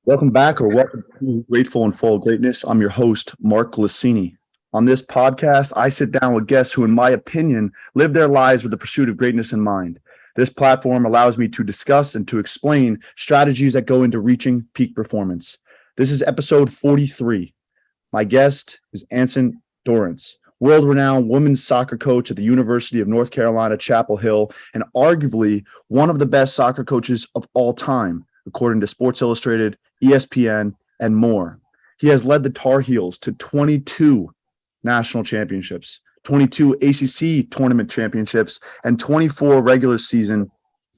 Welcome back, or welcome to Grateful and Full of Greatness. I'm your host, Mark Glissini. On this podcast, I sit down with guests who, in my opinion, live their lives with the pursuit of greatness in mind. This platform allows me to discuss and to explain strategies that go into reaching peak performance. This is episode 43. My guest is Anson Dorrance, world-renowned women's soccer coach at the University of North Carolina, Chapel Hill, and arguably one of the best soccer coaches of all time, according to Sports Illustrated, ESPN, and more. He has led the Tar Heels to 22 national championships, 22 ACC Tournament Championships, and 24 regular season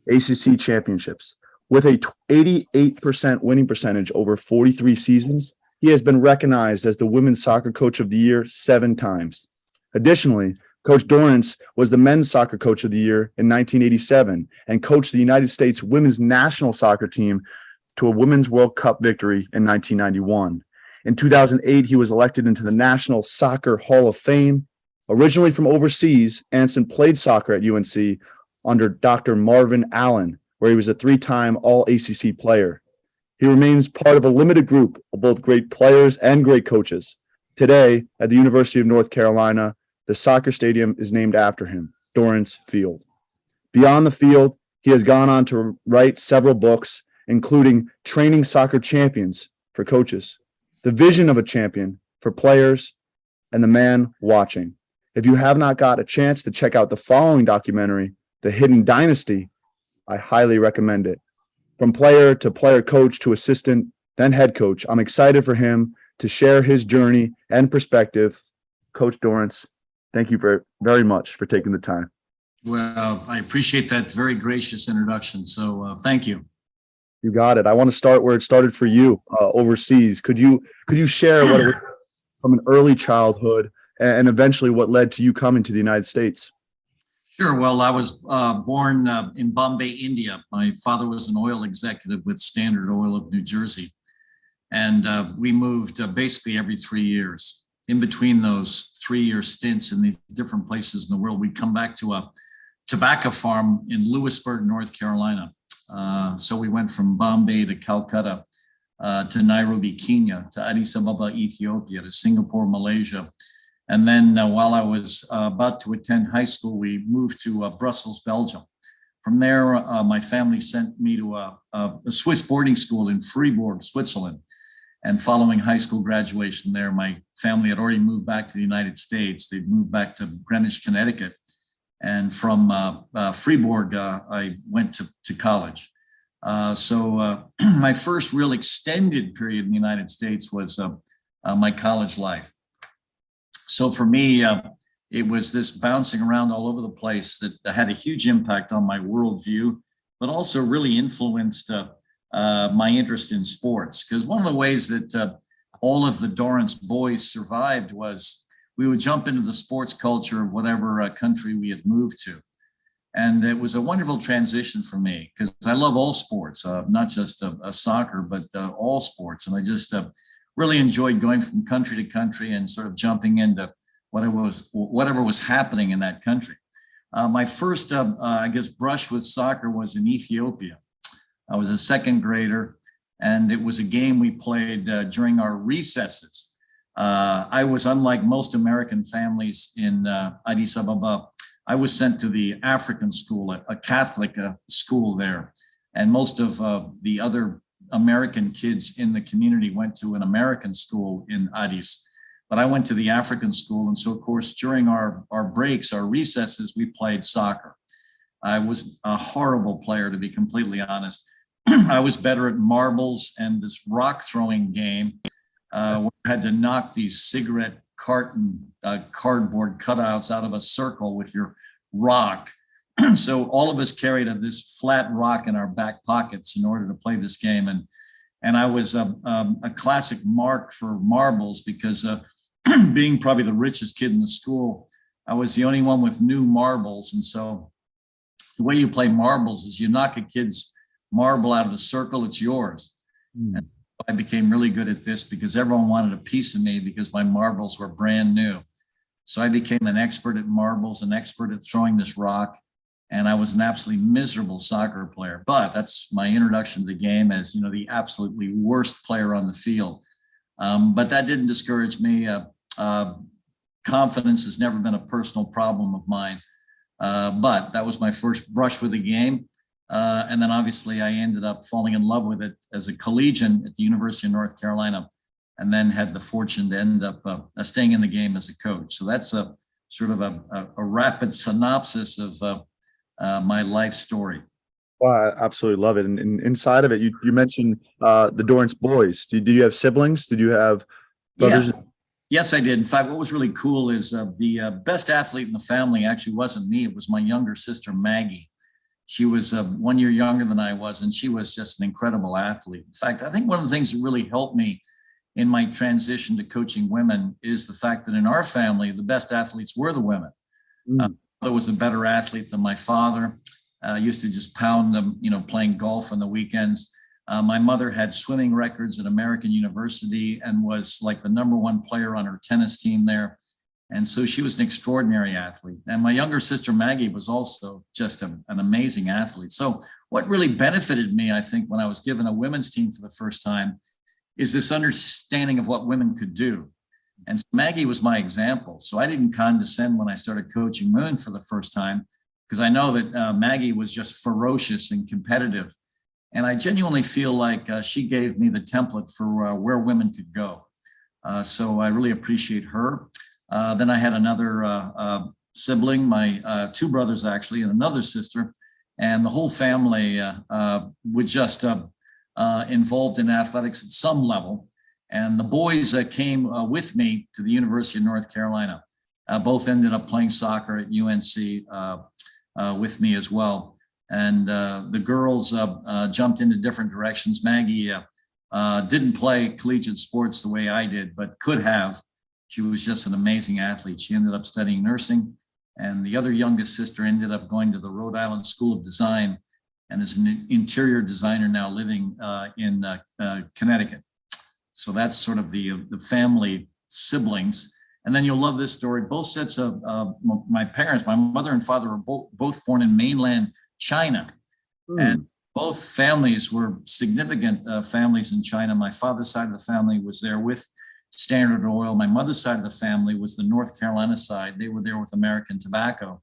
ACC Championships. With a 88% winning percentage over 43 seasons, he has been recognized as the Women's Soccer Coach of the Year 7 times. Additionally, Coach Dorrance was the Men's Soccer Coach of the Year in 1987 and coached the United States women's national soccer team to a Women's World Cup victory in 1991. In 2008, he was elected into the National Soccer Hall of Fame. Originally from overseas, Anson played soccer at UNC under Dr. Marvin Allen, where he was a 3-time All-ACC player. He remains part of a limited group of both great players and great coaches. Today, at the University of North Carolina, the soccer stadium is named after him, Dorrance Field. Beyond the field, he has gone on to write several books, including Training Soccer Champions for Coaches, The Vision of a Champion for Players, and The Man Watching. If you have not got a chance to check out the following documentary, The Hidden Dynasty, I highly recommend it. From player to player coach to assistant, then head coach, I'm excited for him to share his journey and perspective. Coach Dorrance, thank you very much for taking the time. Well, I appreciate that very gracious introduction. So thank you. You got it. I want to start where it started for you, overseas. Could you share what it was from an early childhood and eventually what led to you coming to the United States? Sure. Well, I was born in Bombay, India. My father was an oil executive with Standard Oil of New Jersey. And we moved basically every 3 years. In between those 3-year stints in these different places in the world, we'd come back to a tobacco farm in Lewisburg, North Carolina. So we went from Bombay to Calcutta, to Nairobi, Kenya, to Addis Ababa, Ethiopia, to Singapore, Malaysia. And then while I was about to attend high school, we moved to Brussels, Belgium. From there, my family sent me to a Swiss boarding school in Fribourg, Switzerland. And following high school graduation there, my family had already moved back to the United States. They'd moved back to Greenwich, Connecticut. And from Fribourg, I went to college. So my first real extended period in the United States was my college life. So for me, it was this bouncing around all over the place that had a huge impact on my worldview, but also really influenced my interest in sports. Because one of the ways that all of the Dorrance boys survived was we would jump into the sports culture of whatever country we had moved to. And it was a wonderful transition for me because I love all sports, not just soccer, but all sports. And I just really enjoyed going from country to country and sort of jumping into whatever was happening in that country. My first, brush with soccer was in Ethiopia. I was a second grader, and it was a game we played during our recesses. I was, unlike most American families in Addis Ababa, I was sent to the African school, a Catholic school there. And most of the other American kids in the community went to an American school in Addis. But I went to the African school. And so, of course, during our breaks, our recesses, we played soccer. I was a horrible player, to be completely honest. I was better at marbles and this rock throwing game. Where I had to knock these cigarette carton cardboard cutouts out of a circle with your rock. So all of us carried this flat rock in our back pockets in order to play this game. And I was a classic mark for marbles because being probably the richest kid in the school, I was the only one with new marbles. And so the way you play marbles is you knock a kid's marble out of the circle, it's yours. And I became really good at this because everyone wanted a piece of me because my marbles were brand new. So I became an expert at marbles, an expert at throwing this rock. And I was an absolutely miserable soccer player, but that's my introduction to the game as, the absolutely worst player on the field. But that didn't discourage me. Confidence has never been a personal problem of mine. But that was my first brush with the game. And then obviously I ended up falling in love with it as a collegian at the University of North Carolina, and then had the fortune to end up staying in the game as a coach. So that's a sort of a rapid synopsis of my life story. Well, I absolutely love it. And inside of it, you mentioned the Dorrance boys. Did you have siblings? Did you have brothers? Yeah. Yes, I did. In fact, what was really cool is the best athlete in the family actually wasn't me. It was my younger sister, Maggie. She was 1 year younger than I was, and she was just an incredible athlete. In fact, I think one of the things that really helped me in my transition to coaching women is the fact that in our family, the best athletes were the women. My mother was a better athlete than my father. Used to just pound them, playing golf on the weekends. My mother had swimming records at American University and was like the #1 player on her tennis team there. And so she was an extraordinary athlete. And my younger sister, Maggie, was also just an amazing athlete. So what really benefited me, I think, when I was given a women's team for the first time is this understanding of what women could do. And so Maggie was my example. So I didn't condescend when I started coaching women for the first time, because I know that Maggie was just ferocious and competitive. And I genuinely feel like she gave me the template for where women could go. So I really appreciate her. Then I had another sibling, my 2 brothers actually, and another sister. And the whole family was just involved in athletics at some level. And the boys came with me to the University of North Carolina. Both ended up playing soccer at UNC with me as well. And the girls jumped into different directions. Maggie didn't play collegiate sports the way I did, but could have. She was just an amazing athlete. She ended up studying nursing. And the other youngest sister ended up going to the Rhode Island School of Design and is an interior designer now living in Connecticut. So that's sort of the family siblings. And then you'll love this story. Both sets of my parents, my mother and father were both born in mainland China. And both families were significant families in China. My father's side of the family was there with Standard Oil. My mother's side of the family was the North Carolina side. They were there with American Tobacco.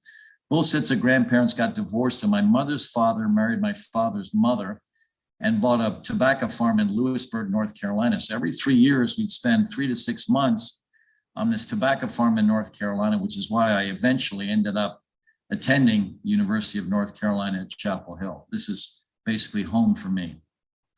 Both sets of grandparents got divorced, and my mother's father married my father's mother and bought a tobacco farm in Lewisburg, North Carolina. So every 3 years, we'd spend 3 to 6 months on this tobacco farm in North Carolina, which is why I eventually ended up attending the University of North Carolina at Chapel Hill. This is basically home for me.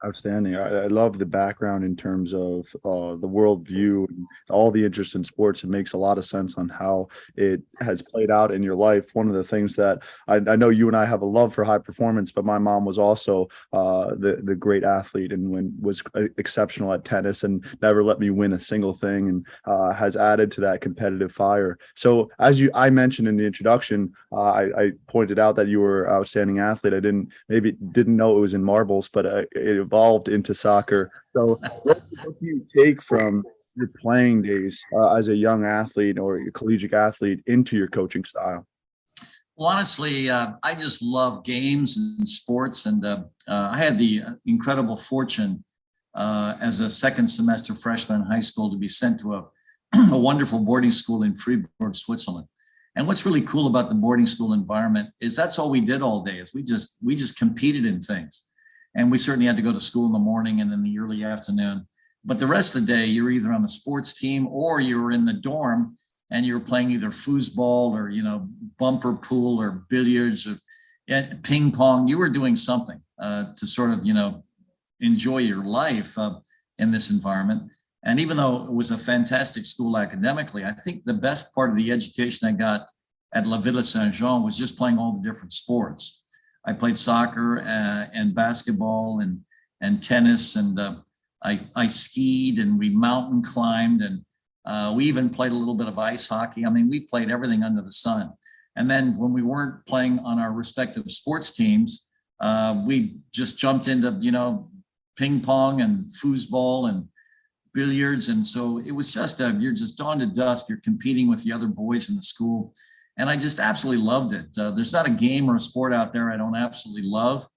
Outstanding. I love the background in terms of the worldview and all the interest in sports. It makes a lot of sense on how it has played out in your life. One of the things that I know you and I have a love for high performance, but my mom was also the great athlete and was exceptional at tennis and never let me win a single thing, and has added to that competitive fire. So as I mentioned in the introduction, I pointed out that you were an outstanding athlete. I didn't know it was in marbles, but it evolved into soccer. So what do you take from your playing days as a young athlete or a collegiate athlete into your coaching style? Well, honestly, I just love games and sports. And I had the incredible fortune as a second semester freshman in high school to be sent to a wonderful boarding school in Freiburg, Switzerland. And what's really cool about the boarding school environment is that's all we did all day, is we just competed in things. And we certainly had to go to school in the morning and in the early afternoon. But the rest of the day, you're either on the sports team or you were in the dorm and you were playing either foosball or, bumper pool or billiards or ping pong. You were doing something to sort of, enjoy your life in this environment. And even though it was a fantastic school academically, I think the best part of the education I got at La Villa Saint-Jean was just playing all the different sports. I played soccer and basketball and tennis, and I skied, and we mountain climbed, and we even played a little bit of ice hockey. I mean, we played everything under the sun. And then when we weren't playing on our respective sports teams, we just jumped into, ping pong and foosball and billiards. And so it was just you're just dawn to dusk. You're competing with the other boys in the school. And I just absolutely loved it. There's not a game or a sport out there I don't absolutely love.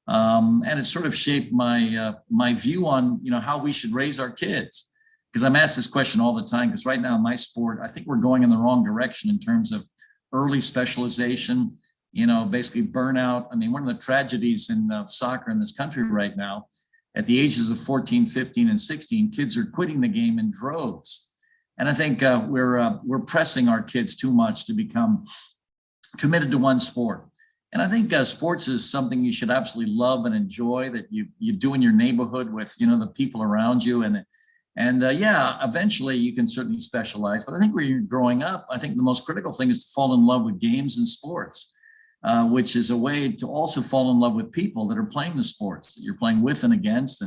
And it sort of shaped my view on, how we should raise our kids. Because I'm asked this question all the time, because right now in my sport, I think we're going in the wrong direction in terms of early specialization, basically burnout. I mean, one of the tragedies in soccer in this country right now, at the ages of 14, 15, and 16, kids are quitting the game in droves. And I think we're pressing our kids too much to become committed to one sport. And I think sports is something you should absolutely love and enjoy, that you do in your neighborhood with, the people around you. And eventually you can certainly specialize. But I think when you're growing up, I think the most critical thing is to fall in love with games and sports, which is a way to also fall in love with people that are playing the sports that you're playing with and against.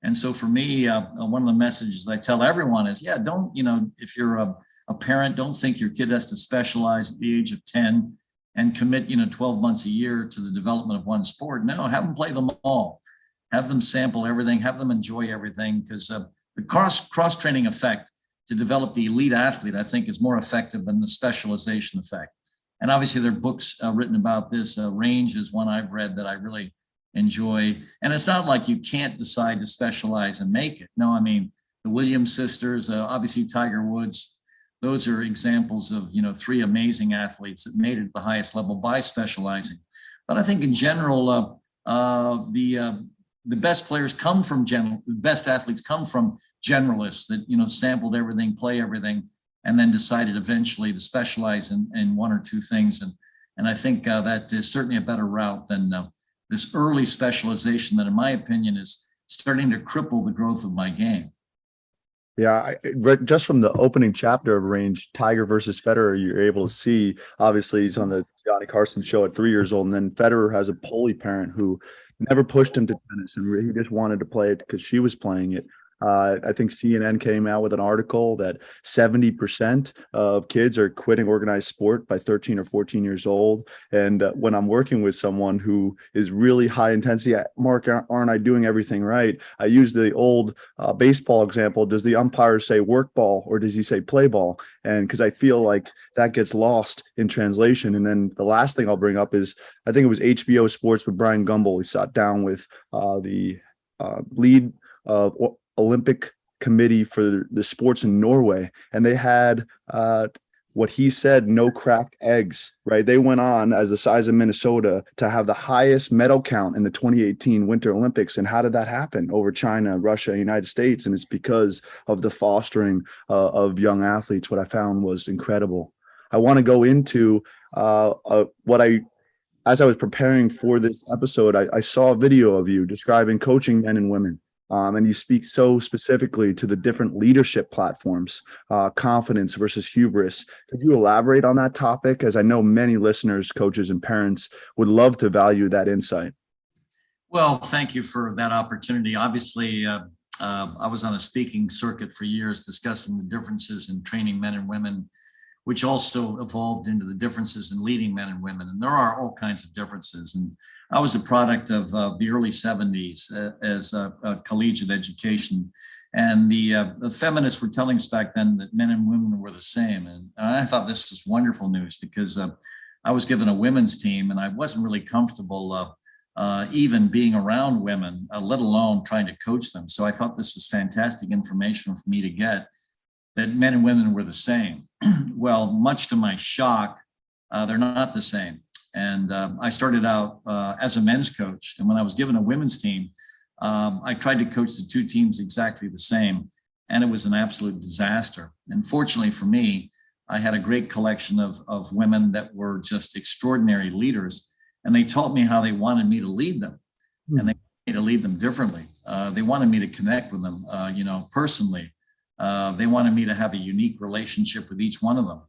And so for me, one of the messages I tell everyone is, don't, if you're a parent, don't think your kid has to specialize at the age of 10 and commit, 12 months a year to the development of one sport. No, have them play them all. Have them sample everything, have them enjoy everything, because the cross-training effect to develop the elite athlete, I think, is more effective than the specialization effect. And obviously there are books written about this. Range is one I've read that I really enjoy. And it's not like you can't decide to specialize and make it. No, I mean, the Williams sisters, obviously Tiger Woods, those are examples of, three amazing athletes that made it at the highest level by specializing. But I think in general, the best players come from the best athletes come from generalists that, sampled everything, play everything, and then decided eventually to specialize in one or two things. And I think that is certainly a better route than this early specialization that, in my opinion, is starting to cripple the growth of my game. Yeah, just from the opening chapter of Range, Tiger versus Federer, you're able to see, obviously, he's on the Johnny Carson show at 3 years old. And then Federer has a Polish parent who never pushed him to tennis, and he just wanted to play it because she was playing it. I think CNN came out with an article that 70% of kids are quitting organized sport by 13 or 14 years old. And when I'm working with someone who is really high intensity, Mark, aren't I doing everything right? I use the old baseball example. Does the umpire say work ball or does he say play ball? And because I feel like that gets lost in translation. And then the last thing I'll bring up is, I think it was HBO Sports with Brian Gumbel. He sat down with the lead of Olympic committee for the sports in Norway, and they had what he said, no cracked eggs, right? They went on, as the size of Minnesota, to have the highest medal count in the 2018 Winter Olympics. And how did that happen? Over China, Russia, United States. And it's because of the fostering of young athletes. What I found was incredible. I want to go into as I was preparing for this episode, I saw a video of you describing coaching men and women. And you speak so specifically to the different leadership platforms, confidence versus hubris. Could you elaborate on that topic? As I know many listeners, coaches, and parents would love to value that insight. Well, thank you for that opportunity. Obviously, I was on a speaking circuit for years discussing the differences in training men and women, which also evolved into the differences in leading men and women. And there are all kinds of differences. And I was a product of the early 70s as a collegiate education. And the feminists were telling us back then that men and women were the same. And I thought this was wonderful news, because I was given a women's team and I wasn't really comfortable even being around women, let alone trying to coach them. So I thought this was fantastic information for me to get, that men and women were the same. Well, much to my shock, they're not the same. And I started out as a men's coach. And when I was given a women's team, I tried to coach the two teams exactly the same. And it was an absolute disaster. And fortunately for me, I had a great collection of women that were just extraordinary leaders. And they taught me how they wanted me to lead them. And they wanted me to lead them differently. They wanted me to connect with them, personally. They wanted me to have a unique relationship with each one of them.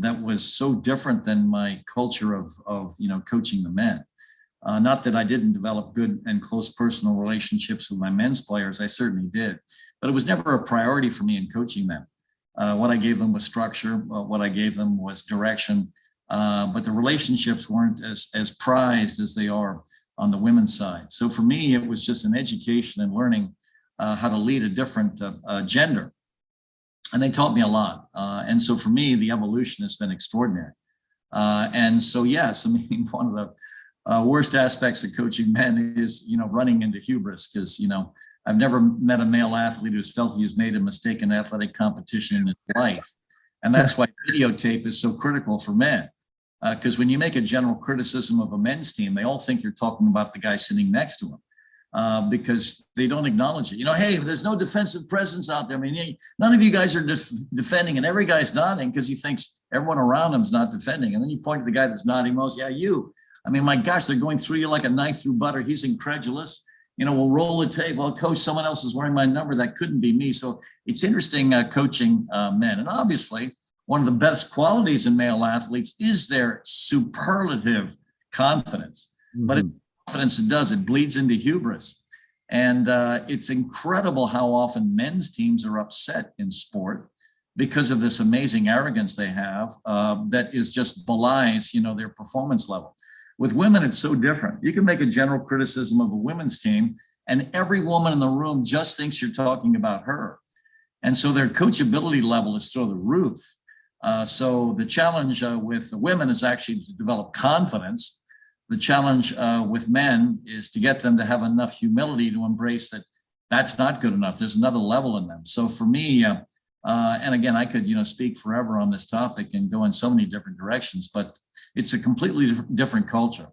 That was so different than my culture of coaching the men. Not that I didn't develop good and close personal relationships with my men's players, I certainly did, but it was never a priority for me in coaching them. What I gave them was structure, what I gave them was direction, but the relationships weren't as prized as they are on the women's side. So for me, it was just an education and learning how to lead a different gender. And they taught me a lot. And so for me, the evolution has been extraordinary. And so, yes, I mean, one of the worst aspects of coaching men is, running into hubris, because, I've never met a male athlete who's felt he's made a mistake in athletic competition in his life. And that's why videotape is so critical for men. Because when you make a general criticism of a men's team, they all think you're talking about the guy sitting next to him, because they don't acknowledge it. Hey, there's no defensive presence out there. I mean, none of you guys are defending, and every guy's nodding because he thinks everyone around him's not defending. And then you point to the guy that's nodding most. Yeah, you. I mean, my gosh, they're going through you like a knife through butter. He's incredulous. We'll roll the tape. Well, coach, someone else is wearing my number. That couldn't be me. So it's interesting coaching men. And obviously, one of the best qualities in male athletes is their superlative confidence. Mm-hmm. But it's confidence it does. It bleeds into hubris. And it's incredible how often men's teams are upset in sport because of this amazing arrogance they have that is just belies, their performance level. With women, it's so different. You can make a general criticism of a women's team, and every woman in the room just thinks you're talking about her. And so their coachability level is through the roof. So the challenge with the women is actually to develop confidence. The challenge with men is to get them to have enough humility to embrace that that's not good enough. There's another level in them. So for me, and again, I could speak forever on this topic and go in so many different directions, but it's a completely different culture.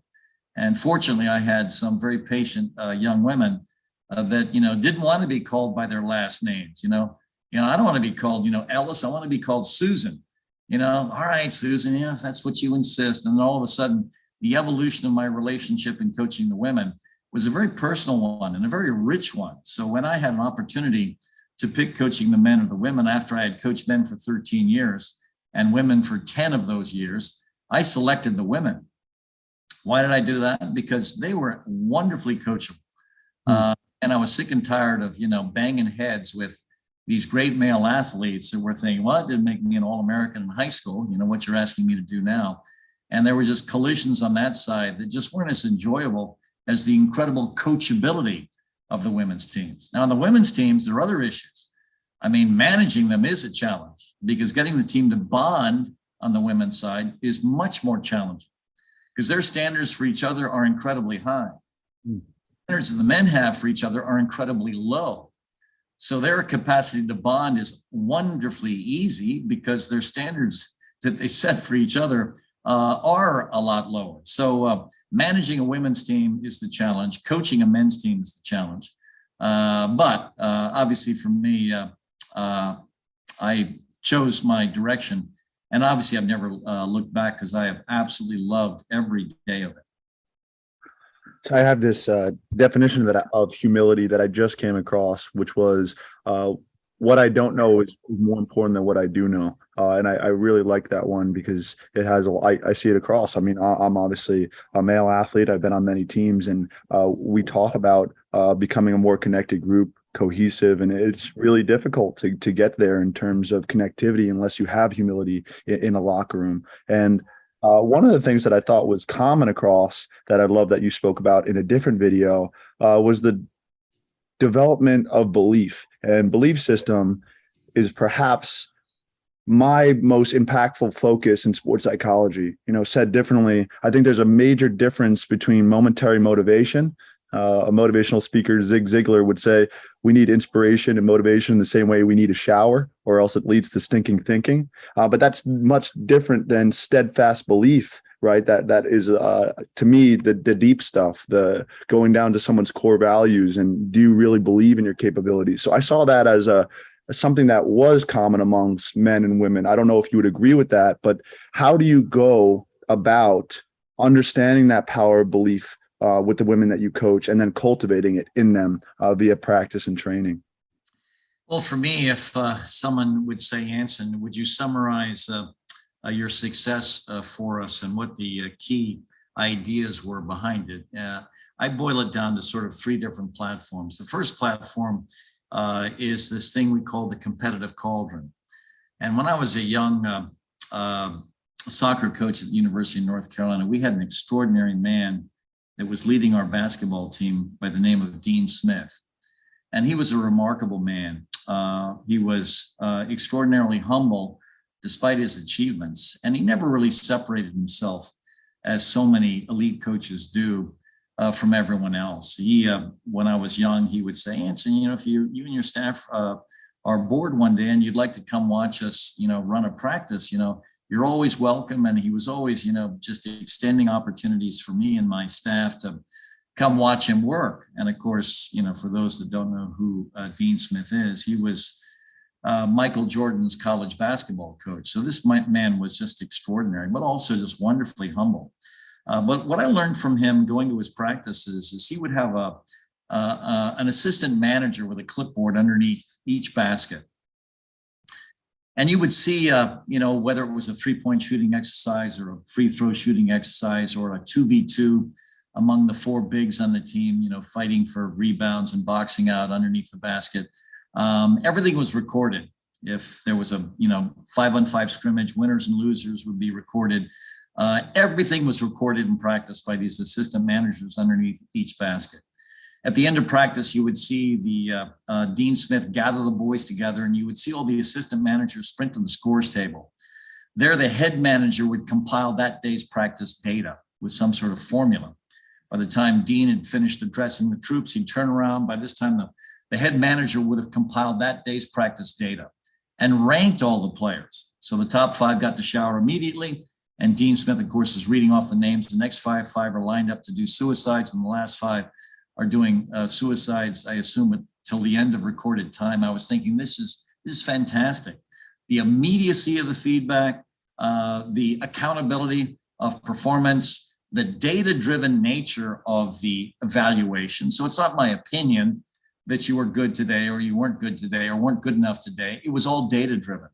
And fortunately, I had some very patient young women that didn't want to be called by their last names. I don't want to be called Ellis. I want to be called Susan. All right, Susan, if that's what you insist. And then all of a sudden, the evolution of my relationship in coaching the women was a very personal one and a very rich one. So when I had an opportunity to pick coaching the men or the women after I had coached men for 13 years and women for 10 of those years, I selected the women. Why did I do that? Because they were wonderfully coachable. And I was sick and tired of, banging heads with these great male athletes that were thinking, well, it didn't make me an All-American in high school, what you're asking me to do now. And there were just collisions on that side that just weren't as enjoyable as the incredible coachability of the women's teams. Now, on the women's teams, there are other issues. I mean, managing them is a challenge because getting the team to bond on the women's side is much more challenging because their standards for each other are incredibly high. Standards that the men have for each other are incredibly low. So their capacity to bond is wonderfully easy because their standards that they set for each other are a lot lower. So managing a women's team is the challenge. Coaching a men's team is the challenge. But obviously for me, I chose my direction. And obviously I've never looked back because I have absolutely loved every day of it. So I have this definition of humility that I just came across, which was what I don't know is more important than what I do know. And I really like that one because it has I see it across. I mean, I'm obviously a male athlete. I've been on many teams, and we talk about becoming a more connected group, cohesive, and it's really difficult to get there in terms of connectivity unless you have humility in a locker room. And one of the things that I thought was common across that I love that you spoke about in a different video was the development of belief. And belief system is perhaps my most impactful focus in sports psychology. Said differently, I think there's a major difference between momentary motivation. A motivational speaker, Zig Ziglar, would say we need inspiration and motivation in the same way we need a shower, or else it leads to stinking thinking. But that's much different than steadfast belief, right? That is, to me, the deep stuff, the going down to someone's core values and do you really believe in your capabilities? So I saw that as something that was common amongst men and women. I don't know if you would agree with that, but how do you go about understanding that power of belief with the women that you coach and then cultivating it in them via practice and training? Well, for me, if someone would say, Anson, would you summarize your success for us and what the key ideas were behind it? I boil it down to sort of three different platforms. The first platform is this thing we call the competitive cauldron. And when I was a young soccer coach at the University of North Carolina, we had an extraordinary man that was leading our basketball team by the name of Dean Smith. And he was a remarkable man. He was extraordinarily humble, despite his achievements. And he never really separated himself, as so many elite coaches do, from everyone else. He, when I was young, he would say, Anson, you know, if you and your staff are bored one day and you'd like to come watch us, you know, run a practice, you know, you're always welcome. And he was always, you know, just extending opportunities for me and my staff to come watch him work. And of course, you know, for those that don't know who Dean Smith is, he was Michael Jordan's college basketball coach. So this man was just extraordinary, but also just wonderfully humble. But what I learned from him going to his practices is he would have an assistant manager with a clipboard underneath each basket. And you would see, you know, whether it was a three-point shooting exercise or a free throw shooting exercise or a 2v2 among the four bigs on the team, you know, fighting for rebounds and boxing out underneath the basket. Everything was recorded. If there was a, you know, 5-on-5 scrimmage, winners and losers would be recorded. Everything was recorded and practiced by these assistant managers underneath each basket. At the end of practice, you would see the Dean Smith gather the boys together, and you would see all the assistant managers sprint to the scores table. There, the head manager would compile that day's practice data with some sort of formula. By the time Dean had finished addressing the troops, he'd turn around. By this time, the head manager would have compiled that day's practice data and ranked all the players. So the top 5 got to shower immediately. And Dean Smith, of course, is reading off the names. The next five are lined up to do suicides, and the last 5 are doing suicides, I assume, until the end of recorded time. I was thinking, this is fantastic. The immediacy of the feedback, the accountability of performance, the data-driven nature of the evaluation. So it's not my opinion that you were good today or you weren't good today or weren't good enough today. It was all data-driven.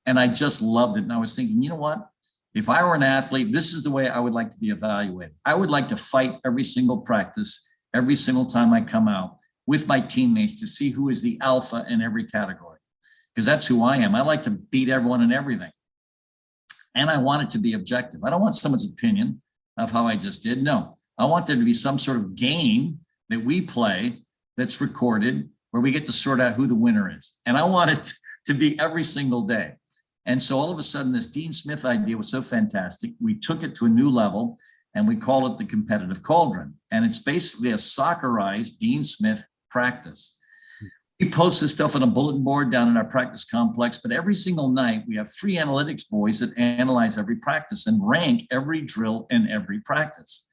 And I just loved it. And I was thinking, you know what? If I were an athlete, this is the way I would like to be evaluated. I would like to fight every single practice, every single time I come out with my teammates to see who is the alpha in every category, because that's who I am. I like to beat everyone in everything. And I want it to be objective. I don't want someone's opinion of how I just did. No, I want there to be some sort of game that we play that's recorded where we get to sort out who the winner is. And I want it to be every single day. And so all of a sudden, this Dean Smith idea was so fantastic. We took it to a new level and we call it the competitive Cauldron. And it's basically a soccerized Dean Smith practice. We post this stuff on a bulletin board down in our practice complex, but every single night we have 3 analytics boys that analyze every practice and rank every drill and every practice.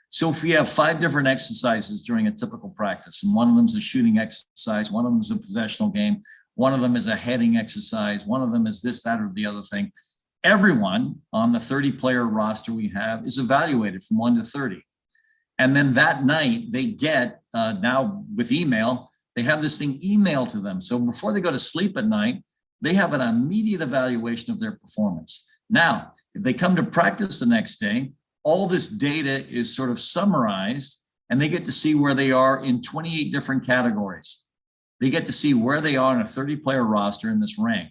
So if we have 5 different exercises during a typical practice, and one of them is a shooting exercise, one of them is a possessional game, one of them is a heading exercise, one of them is this, that, or the other thing, everyone on the 30-player roster we have is evaluated from 1 to 30. And then that night they get, now with email, they have this thing emailed to them. So before they go to sleep at night, they have an immediate evaluation of their performance. Now, if they come to practice the next day, all this data is sort of summarized, and they get to see where they are in 28 different categories. They get to see where they are on a 30-player roster in this rank.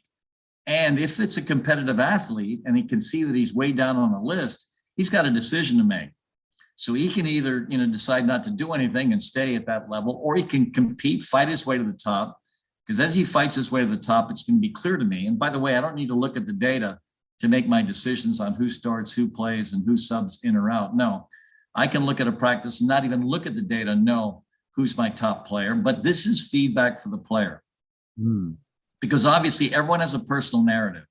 And if it's a competitive athlete and he can see that he's way down on the list, he's got a decision to make. So he can either, you know, decide not to do anything and stay at that level, or he can compete, fight his way to the top. Because as he fights his way to the top, it's going to be clear to me. And by the way, I don't need to look at the data to make my decisions on who starts, who plays, and who subs in or out. No, I can look at a practice and not even look at the data, know who's my top player. But this is feedback for the player. Because obviously everyone has a personal narrative.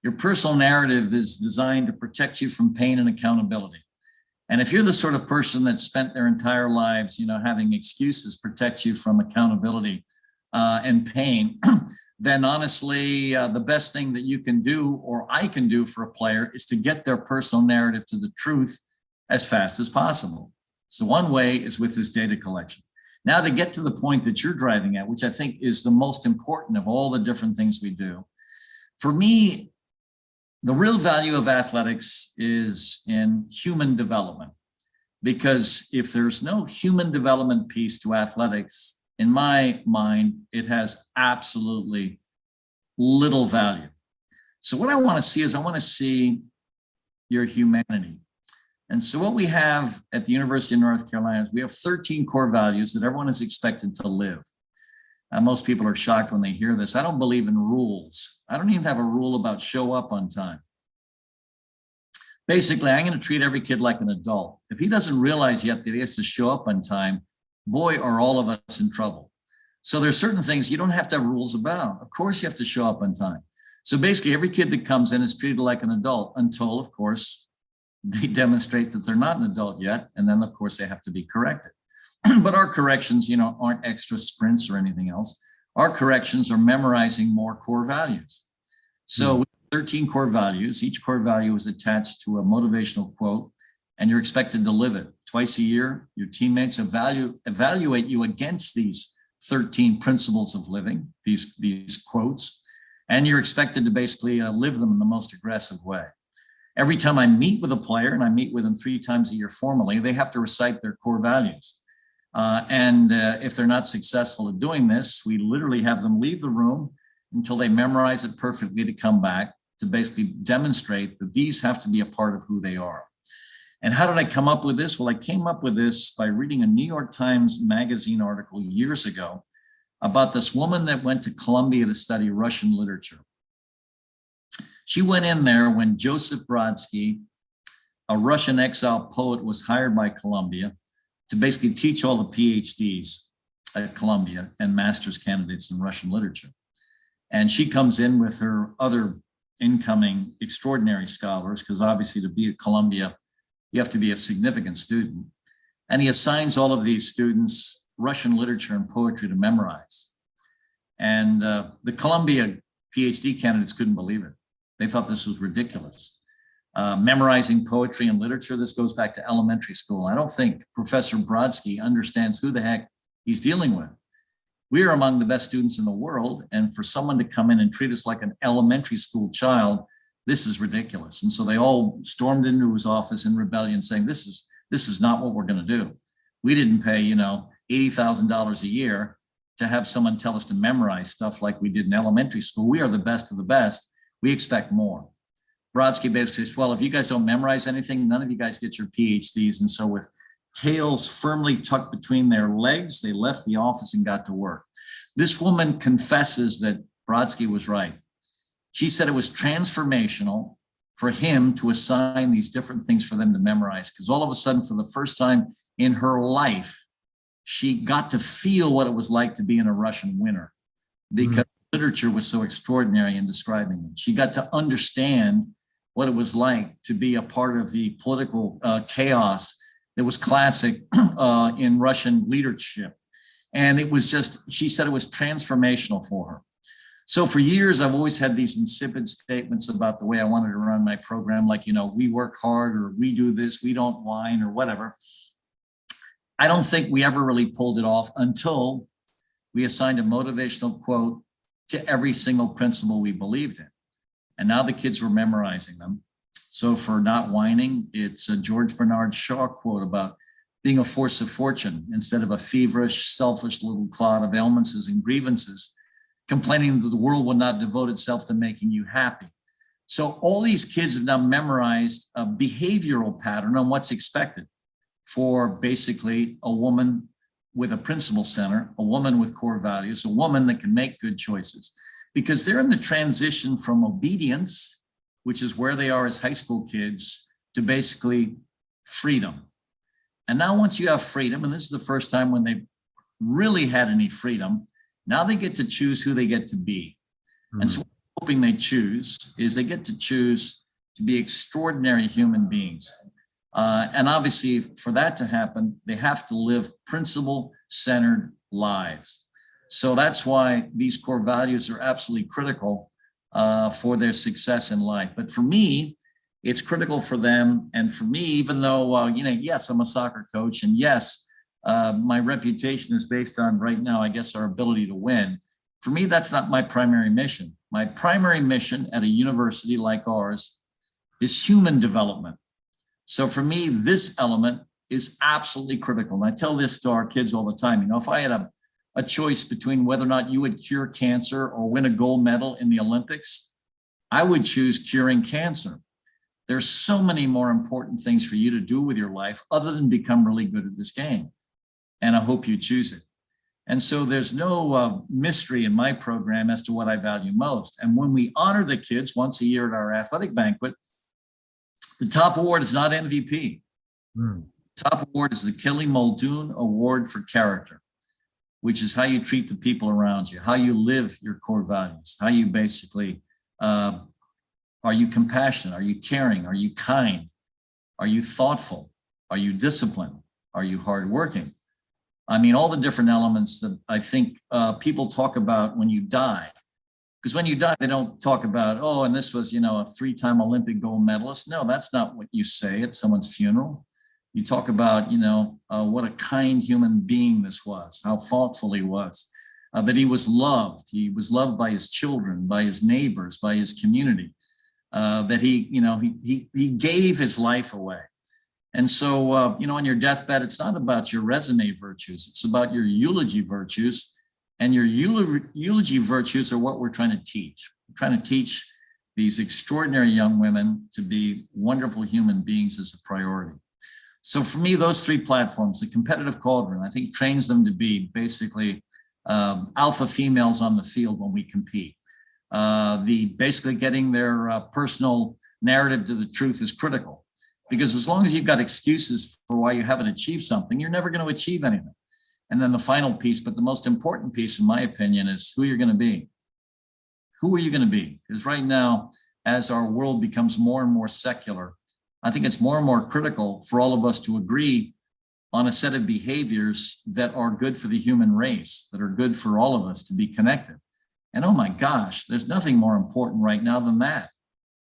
Your personal narrative is designed to protect you from pain and accountability. And if you're the sort of person that spent their entire lives, you know, having excuses protects you from accountability and pain, then honestly, the best thing that you can do, or I can do for a player, is to get their personal narrative to the truth as fast as possible. So one way is with this data collection. Now, to get to the point that you're driving at, which I think is the most important of all the different things we do, for me, the real value of athletics is in human development, because if there's no human development piece to athletics, in my mind, it has absolutely little value. So what I want to see is I want to see your humanity. And so what we have at the University of North Carolina is we have 13 core values that everyone is expected to live. Most people are shocked when they hear this. I don't believe in rules. I don't even have a rule about show up on time. Basically, I'm going to treat every kid like an adult. If he doesn't realize yet that he has to show up on time, boy, are all of us in trouble. So there's certain things you don't have to have rules about. Of course, you have to show up on time. So basically, every kid that comes in is treated like an adult until, of course, they demonstrate that they're not an adult yet. And then, of course, they have to be corrected. But our corrections, aren't extra sprints or anything else. Our corrections are memorizing more core values. So 13 core values. Each core value is attached to a motivational quote, and you're expected to live it. Twice a year, your teammates evaluate you against these 13 principles of living, these quotes, and you're expected to basically live them in the most aggressive way. Every time I meet with a player, and I meet with them 3 times a year formally, they have to recite their core values. And if they're not successful at doing this, we literally have them leave the room until they memorize it perfectly to come back to basically demonstrate that these have to be a part of who they are. And how did I come up with this? Well, I came up with this by reading a New York Times magazine article years ago about this woman that went to Columbia to study Russian literature. She went in there when Joseph Brodsky, a Russian exile poet, was hired by Columbia to basically teach all the PhDs at Columbia and master's candidates in Russian literature. And she comes in with her other incoming extraordinary scholars, because obviously to be at Columbia, you have to be a significant student. And he assigns all of these students Russian literature and poetry to memorize. And the Columbia PhD candidates couldn't believe it. They thought this was ridiculous. Memorizing poetry and literature, this goes back to elementary school. I don't think Professor Brodsky understands who the heck he's dealing with. We are among the best students in the world, and for someone to come in and treat us like an elementary school child, this is ridiculous. And so they all stormed into his office in rebellion, saying, this is not what we're going to do. We didn't pay, $80,000 a year to have someone tell us to memorize stuff like we did in elementary school. We are the best of the best. We expect more. Brodsky basically says, well, if you guys don't memorize anything, none of you guys get your PhDs. And so with tails firmly tucked between their legs, they left the office and got to work. This woman confesses that Brodsky was right. She said it was transformational for him to assign these different things for them to memorize, because all of a sudden, for the first time in her life, she got to feel what it was like to be in a Russian winter, because literature was so extraordinary in describing it. She got to understand what it was like to be a part of the political chaos that was classic in Russian leadership. And it was just, she said it was transformational for her. So for years, I've always had these insipid statements about the way I wanted to run my program, like, we work hard, or we do this, we don't whine, or whatever. I don't think we ever really pulled it off until we assigned a motivational quote to every single principle we believed in. And now the kids were memorizing them. So for not whining, it's a George Bernard Shaw quote about being a force of fortune instead of a feverish, selfish little clod of ailments and grievances, complaining that the world will not devote itself to making you happy. So all these kids have now memorized a behavioral pattern on what's expected for basically a woman with a principle center, a woman with core values, a woman that can make good choices, because they're in the transition from obedience, which is where they are as high school kids, to basically freedom. And now once you have freedom, and this is the first time when they've really had any freedom, now they get to choose who they get to be. And so what I'm hoping they choose is they get to choose to be extraordinary human beings. And obviously for that to happen, they have to live principle-centered lives. So that's why these core values are absolutely critical for their success in life. But for me, it's critical for them. And for me, even though, yes, I'm a soccer coach, and yes, my reputation is based on right now, I guess, our ability to win. For me, that's not my primary mission. My primary mission at a university like ours is human development. So for me, this element is absolutely critical. And I tell this to our kids all the time. If I had a choice between whether or not you would cure cancer or win a gold medal in the Olympics, I would choose curing cancer. There's so many more important things for you to do with your life other than become really good at this game. And I hope you choose it. And so there's no mystery in my program as to what I value most. And when we honor the kids once a year at our athletic banquet, the top award is not MVP. Top award is the Kelly Muldoon Award for Character, which is how you treat the people around you, how you live your core values, how you basically, are you compassionate? Are you caring? Are you kind? Are you thoughtful? Are you disciplined? Are you hardworking? I mean, all the different elements that I think people talk about when you die. Because when you die, they don't talk about, oh, and this was, a 3-time Olympic gold medalist. No, that's not what you say at someone's funeral. You talk about, what a kind human being this was, how thoughtful he was, that he was loved. He was loved by his children, by his neighbors, by his community, that he gave his life away. And so, on your deathbed, it's not about your resume virtues. It's about your eulogy virtues. And your eulogy virtues are what we're trying to teach. We're trying to teach these extraordinary young women to be wonderful human beings as a priority. So for me, those 3 platforms, the competitive Cauldron, I think trains them to be basically alpha females on the field when we compete. The basically getting their personal narrative to the truth is critical. Because as long as you've got excuses for why you haven't achieved something, you're never going to achieve anything. And then the final piece, but the most important piece, in my opinion, is who you're going to be. Who are you going to be? Because right now, as our world becomes more and more secular, I think it's more and more critical for all of us to agree on a set of behaviors that are good for the human race, that are good for all of us to be connected. And oh my gosh, there's nothing more important right now than that.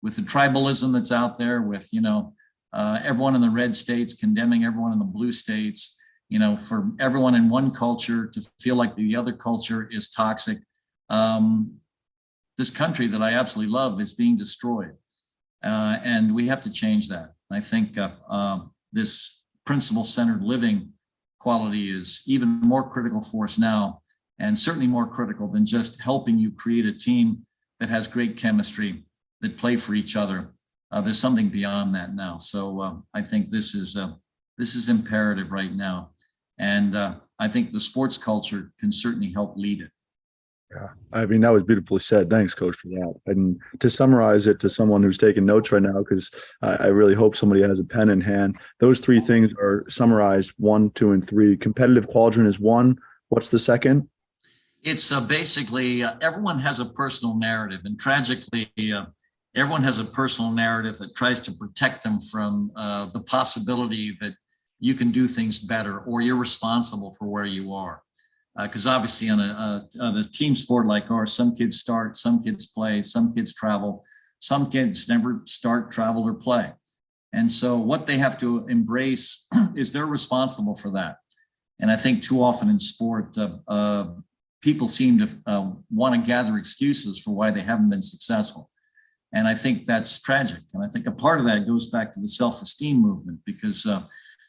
With the tribalism that's out there, with, everyone in the red states condemning everyone in the blue states, for everyone in one culture to feel like the other culture is toxic. This country that I absolutely love is being destroyed. And we have to change that. I think this principle-centered living quality is even more critical for us now, and certainly more critical than just helping you create a team that has great chemistry, that play for each other. There's something beyond that now. So I think this is imperative right now. And I think the sports culture can certainly help lead it. Yeah, I mean, that was beautifully said. Thanks, Coach, for that. And to summarize it to someone who's taking notes right now, because I really hope somebody has a pen in hand, those 3 things are summarized 1, 2, and 3. Competitive Cauldron is 1. What's the second? It's basically everyone has a personal narrative, and tragically, everyone has a personal narrative that tries to protect them from the possibility that you can do things better or you're responsible for where you are. Because obviously on a team sport like ours, some kids start, some kids play, some kids travel, some kids never start, travel, or play. And so what they have to embrace is they're responsible for that. And I think too often in sport, people seem to want to gather excuses for why they haven't been successful. And I think that's tragic. And I think a part of that goes back to the self-esteem movement, because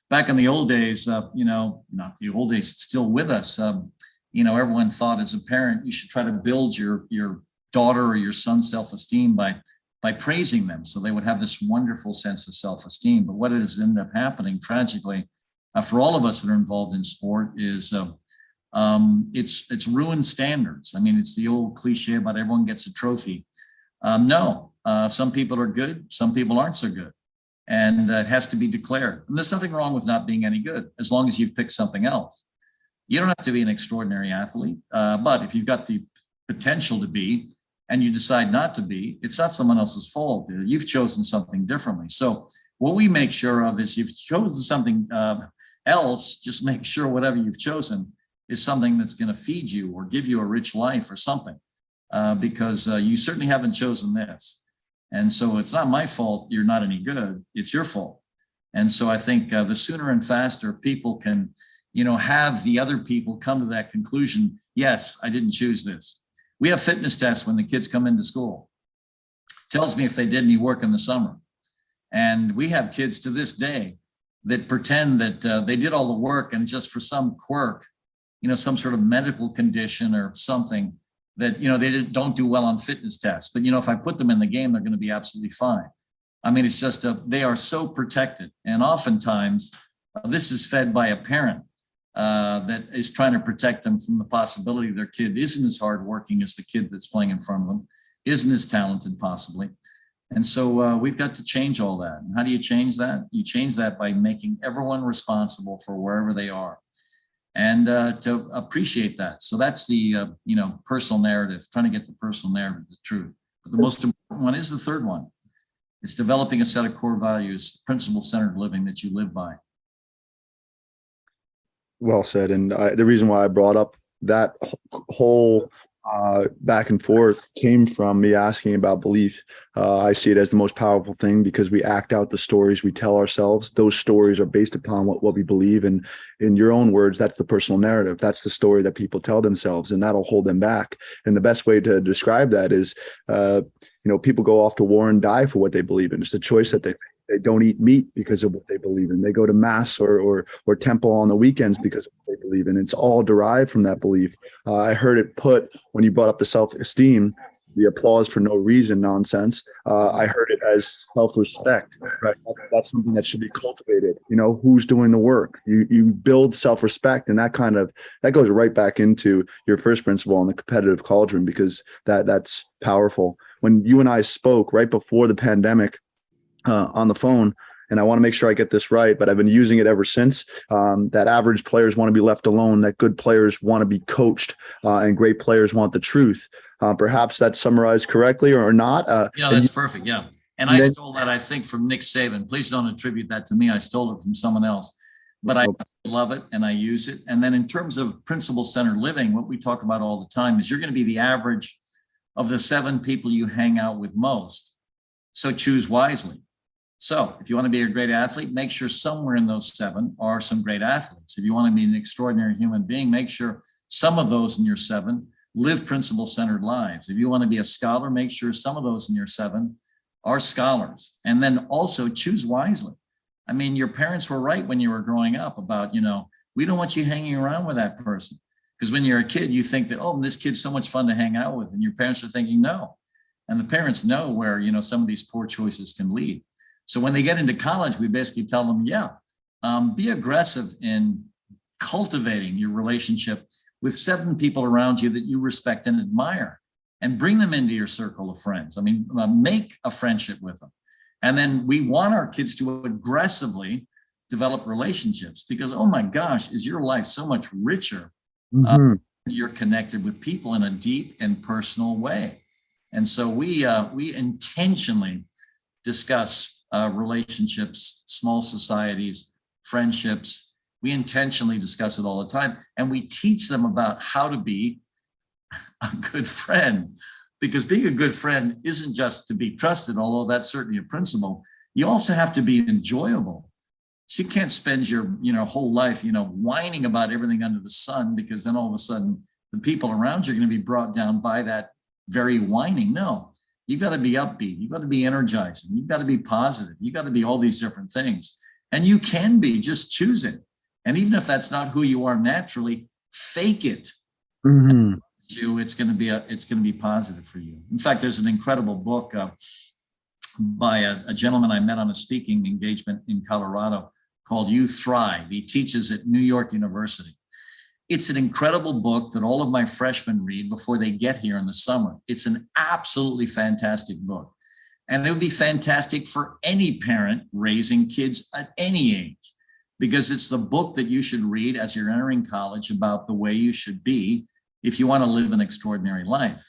back in the old days, not the old days, it's still with us. Everyone thought as a parent, you should try to build your daughter or your son's self-esteem by praising them, so they would have this wonderful sense of self-esteem. But what has ended up happening tragically for all of us that are involved in sport is it's ruined standards. I mean, it's the old cliche about everyone gets a trophy. No, some people are good, some people aren't so good. And it has to be declared. And there's nothing wrong with not being any good, as long as you've picked something else. You don't have to be an extraordinary athlete, but if you've got the potential to be, and you decide not to be, it's not someone else's fault. You've chosen something differently. So what we make sure of is, if you've chosen something else, just make sure whatever you've chosen is something that's going to feed you or give you a rich life or something, because you certainly haven't chosen this. And so it's not my fault you're not any good, it's your fault. And so I think the sooner and faster people can, have the other people come to that conclusion, yes, I didn't choose this. We have fitness tests when the kids come into school. Tells me if they did any work in the summer. And we have kids to this day that pretend that they did all the work, and just for some quirk, some sort of medical condition or something, that, they don't do well on fitness tests. But, if I put them in the game, they're going to be absolutely fine. I mean, it's just, they are so protected. And oftentimes this is fed by a parent that is trying to protect them from the possibility their kid isn't as hardworking as the kid that's playing in front of them, isn't as talented possibly. And so we've got to change all that. And how do you change that? You change that by making everyone responsible for wherever they are, and to appreciate that. So that's the personal narrative, trying to get the personal narrative, the truth. But the most important one is the third one. It's developing a set of core values, principle-centered living that you live by. Well said. And the reason why I brought up that whole back and forth came from me asking about belief. I see it as the most powerful thing because we act out the stories we tell ourselves. Those stories are based upon what we believe. And in your own words, that's the personal narrative. That's the story that people tell themselves, and that'll hold them back. And the best way to describe that is, people go off to war and die for what they believe in. It's a choice that they make. They don't eat meat because of what they believe in. They go to mass or temple on the weekends because of what they believe in. It's all derived from that belief. I heard it put when you brought up the self-esteem, the applause for no reason nonsense. I heard it as self-respect. Right? That's something that should be cultivated. Who's doing the work? You build self-respect, and that goes right back into your first principle on the competitive cauldron, because that's powerful. When you and I spoke right before the pandemic, on the phone, and I want to make sure I get this right, but I've been using it ever since, that average players want to be left alone, that good players want to be coached, and great players want the truth. Perhaps that's summarized correctly or not. That's perfect. Yeah. And I stole that, I think, from Nick Saban. Please don't attribute that to me. I stole it from someone else, but I love it and I use it. And then in terms of principle-centered living, what we talk about all the time is you're going to be the average of the 7 people you hang out with most. So choose wisely. So if you want to be a great athlete, make sure somewhere in those 7 are some great athletes. If you want to be an extraordinary human being, make sure some of those in your 7 live principle-centered lives. If you want to be a scholar, make sure some of those in your 7 are scholars. And then also choose wisely. I mean, your parents were right when you were growing up about, we don't want you hanging around with that person. Because when you're a kid, you think that, oh, this kid's so much fun to hang out with. And your parents are thinking, no. And the parents know where, some of these poor choices can lead. So when they get into college, we basically tell them, be aggressive in cultivating your relationship with 7 people around you that you respect and admire, and bring them into your circle of friends. I mean, make a friendship with them. And then we want our kids to aggressively develop relationships because, oh my gosh, is your life so much richer? You're connected with people in a deep and personal way. And so we intentionally discuss relationships, small societies, friendships. We intentionally discuss it all the time. And we teach them about how to be a good friend, because being a good friend isn't just to be trusted, although that's certainly a principle. You also have to be enjoyable. So you can't spend your whole life, whining about everything under the sun, because then all of a sudden the people around you are going to be brought down by that very whining. No. You've got to be upbeat. You've got to be energizing. You've got to be positive. You've got to be all these different things. And you can be, just choose it. And even if that's not who you are naturally, fake it. It's going to be positive for you. In fact, there's an incredible book by a gentleman I met on a speaking engagement in Colorado called You Thrive. He teaches at New York University. It's an incredible book that all of my freshmen read before they get here in the summer. It's an absolutely fantastic book. And it would be fantastic for any parent raising kids at any age, because it's the book that you should read as you're entering college about the way you should be if you want to live an extraordinary life.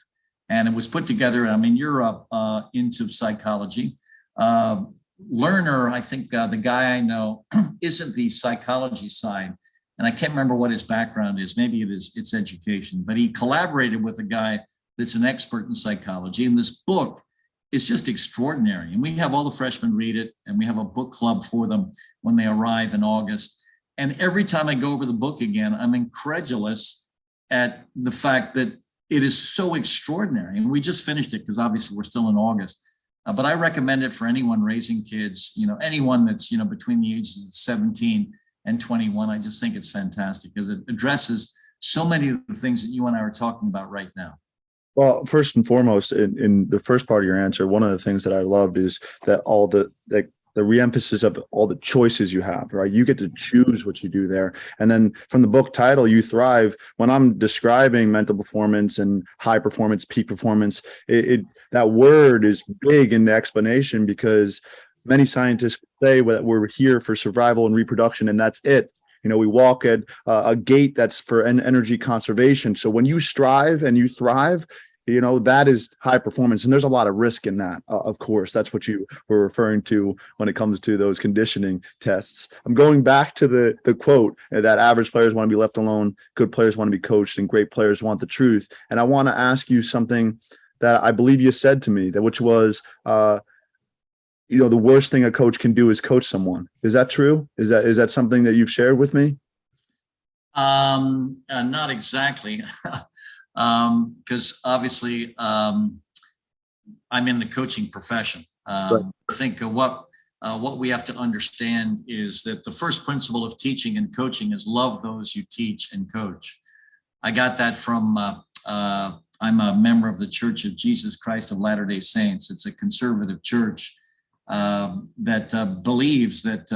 And it was put together, you're into psychology. Lerner, I think the guy I know isn't the psychology side. And I can't remember what his background is. Maybe it's education, but he collaborated with a guy that's an expert in psychology. And this book is just extraordinary. And we have all the freshmen read it, and we have a book club for them when they arrive in August. And every time I go over the book again, I'm incredulous at the fact that it is so extraordinary. And we just finished it because obviously we're still in August. But I recommend it for anyone raising kids, anyone that's, between the ages of 17 and 21. I just think it's fantastic because it addresses so many of the things that you and I are talking about right now. Well, first and foremost, in the first part of your answer, one of the things that I loved is that all the the reemphasis of all the choices you have, right? You get to choose what you do there. And then from the book title, You Thrive, when I'm describing mental performance and high performance, peak performance, that word is big in the explanation, because many scientists say that we're here for survival and reproduction, and that's it. We walk at a gate that's for energy conservation. So when you strive and you thrive, that is high performance. And there's a lot of risk in that. Of course, that's what you were referring to when it comes to those conditioning tests. I'm going back to the quote that average players want to be left alone, good players want to be coached, and great players want the truth. And I want to ask you something that I believe you said to me, which was, the worst thing a coach can do is coach someone. Is that true? Is that something that you've shared with me? Not exactly. Because obviously I'm in the coaching profession. Right. I think what we have to understand is that the first principle of teaching and coaching is love those you teach and coach. I got that from, I'm a member of the Church of Jesus Christ of Latter-day Saints. It's a conservative church that believes that,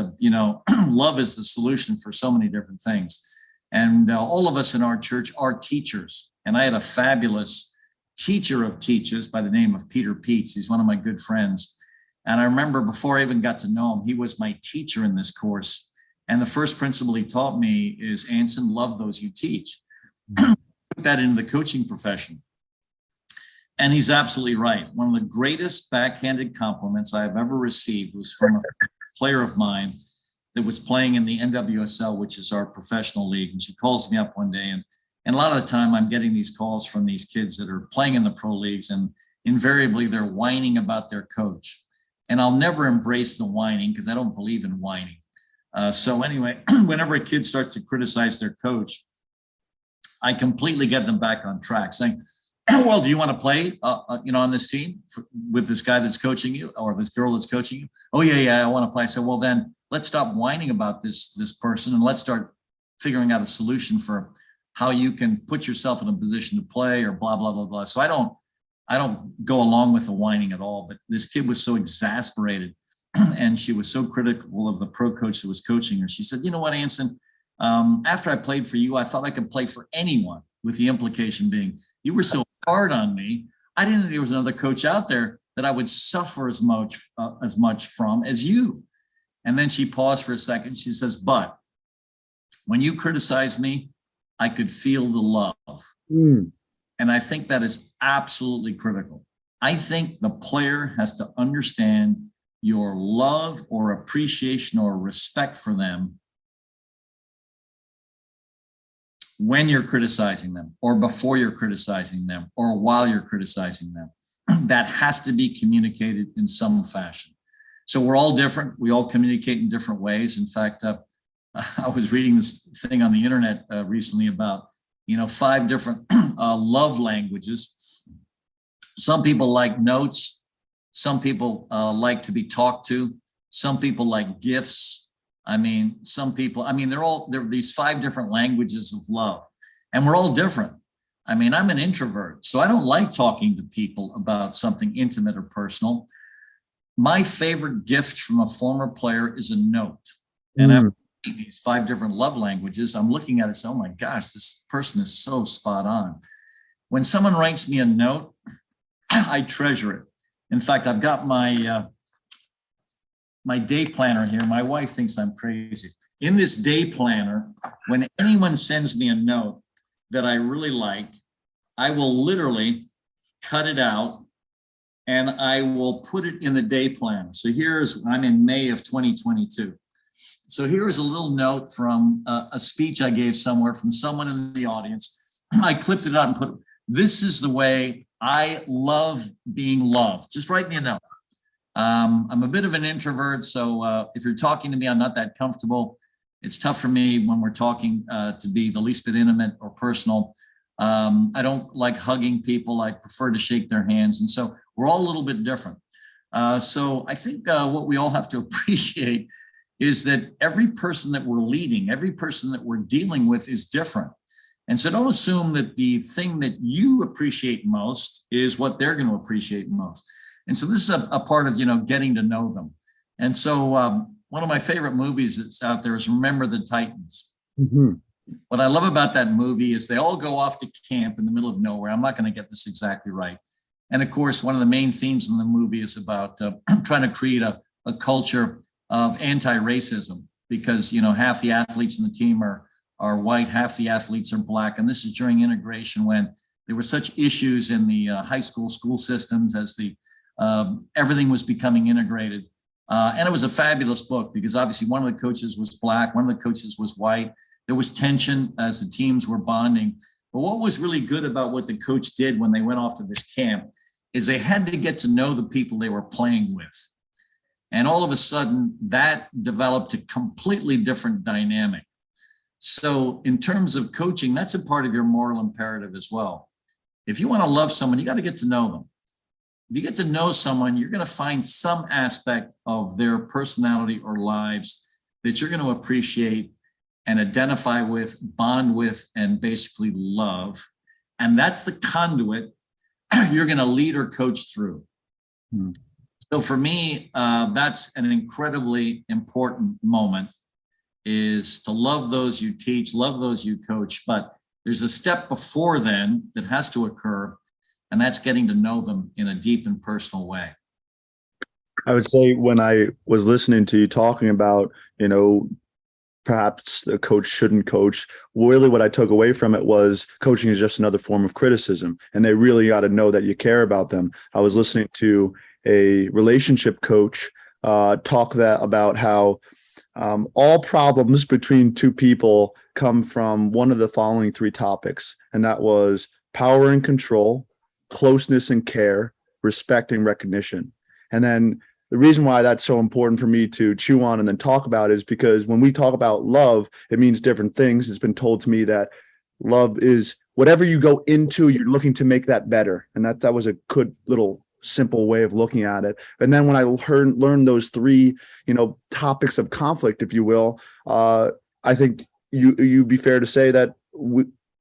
love is the solution for so many different things. And all of us in our church are teachers. And I had a fabulous teacher of teachers by the name of Peter Peets. He's one of my good friends. And I remember before I even got to know him, he was my teacher in this course. And the first principle he taught me is, Anson, love those you teach. Put that into the coaching profession. And he's absolutely right. One of the greatest backhanded compliments I have ever received was from a player of mine that was playing in the NWSL, which is our professional league. And she calls me up one day, and a lot of the time I'm getting these calls from these kids that are playing in the pro leagues, and invariably they're whining about their coach. And I'll never embrace the whining because I don't believe in whining. So anyway, whenever a kid starts to criticize their coach, I completely get them back on track, saying, well, do you want to play, on this team with this guy that's coaching you, or this girl that's coaching you? Oh, yeah, I want to play. I said, well, then let's stop whining about this person, and let's start figuring out a solution for how you can put yourself in a position to play, or blah, blah, blah, blah. So I don't go along with the whining at all. But this kid was so exasperated, and she was so critical of the pro coach that was coaching her. She said, you know what, Anson, after I played for you, I thought I could play for anyone, with the implication being, you were so hard on me. I didn't think there was another coach out there that I would suffer as much from as you. And then she paused for a second. She says, but when you criticized me, I could feel the love. And I think that is absolutely critical. I think the player has to understand your love or appreciation or respect for them when you're criticizing them, or before you're criticizing them, or while you're criticizing them. That has to be communicated in some fashion. So we're all different. We all communicate in different ways. In fact, I was reading this thing on the internet recently about, 5 different love languages. Some people like notes. Some people like to be talked to. Some people like gifts. Some people, there are these 5 different languages of love, and we're all different. I'm an introvert, so I don't like talking to people about something intimate or personal. My favorite gift from a former player is a note. And I'm reading these 5 different love languages. I'm looking at it, saying, oh my gosh, this person is so spot on. When someone writes me a note, I treasure it. In fact, I've got my day planner here. My wife thinks I'm crazy. In this day planner, when anyone sends me a note that I really like, I will literally cut it out and I will put it in the day planner. So I'm in May of 2022. So here is a little note from a speech I gave somewhere from someone in the audience. I clipped it out and put, this is the way I love being loved. Just write me a note. I'm a bit of an introvert, so if you're talking to me, I'm not that comfortable. It's tough for me when we're talking to be the least bit intimate or personal. I don't like hugging people. I prefer to shake their hands. And so we're all a little bit different. So I think what we all have to appreciate is that every person that we're leading, every person that we're dealing with is different. And so don't assume that the thing that you appreciate most is what they're going to appreciate most. And so this is a part of, getting to know them. And so one of my favorite movies that's out there is Remember the Titans. Mm-hmm. What I love about that movie is they all go off to camp in the middle of nowhere. I'm not going to get this exactly right. And of course, one of the main themes in the movie is about trying to create a culture of anti-racism because, half the athletes in the team are white, half the athletes are black. And this is during integration when there were such issues in the high school systems as everything was becoming integrated. And it was a fabulous book because obviously one of the coaches was black, one of the coaches was white. There was tension as the teams were bonding. But what was really good about what the coach did when they went off to this camp is they had to get to know the people they were playing with. And all of a sudden, that developed a completely different dynamic. So in terms of coaching, that's a part of your moral imperative as well. If you want to love someone, you got to get to know them. If you get to know someone, you're going to find some aspect of their personality or lives that you're going to appreciate and identify with, bond with, and basically love. And that's the conduit you're going to lead or coach through. Hmm. So for me, that's an incredibly important moment, is to love those you teach, love those you coach. But there's a step before then that has to occur, and that's getting to know them in a deep and personal way. I would say when I was listening to you talking about, perhaps the coach shouldn't coach, really what I took away from it was coaching is just another form of criticism, and they really got to know that you care about them. I was listening to a relationship coach talk about how all problems between two people come from one of the following three topics, and that was power and control, closeness and care, respect and recognition. And then the reason why that's so important for me to chew on and then talk about is because when we talk about love, it means different things. It's been told to me that love is whatever you go into, you're looking to make that better. And that was a good little simple way of looking at it. And then when I learned those three, topics of conflict, if you will, I think you'd be fair to say that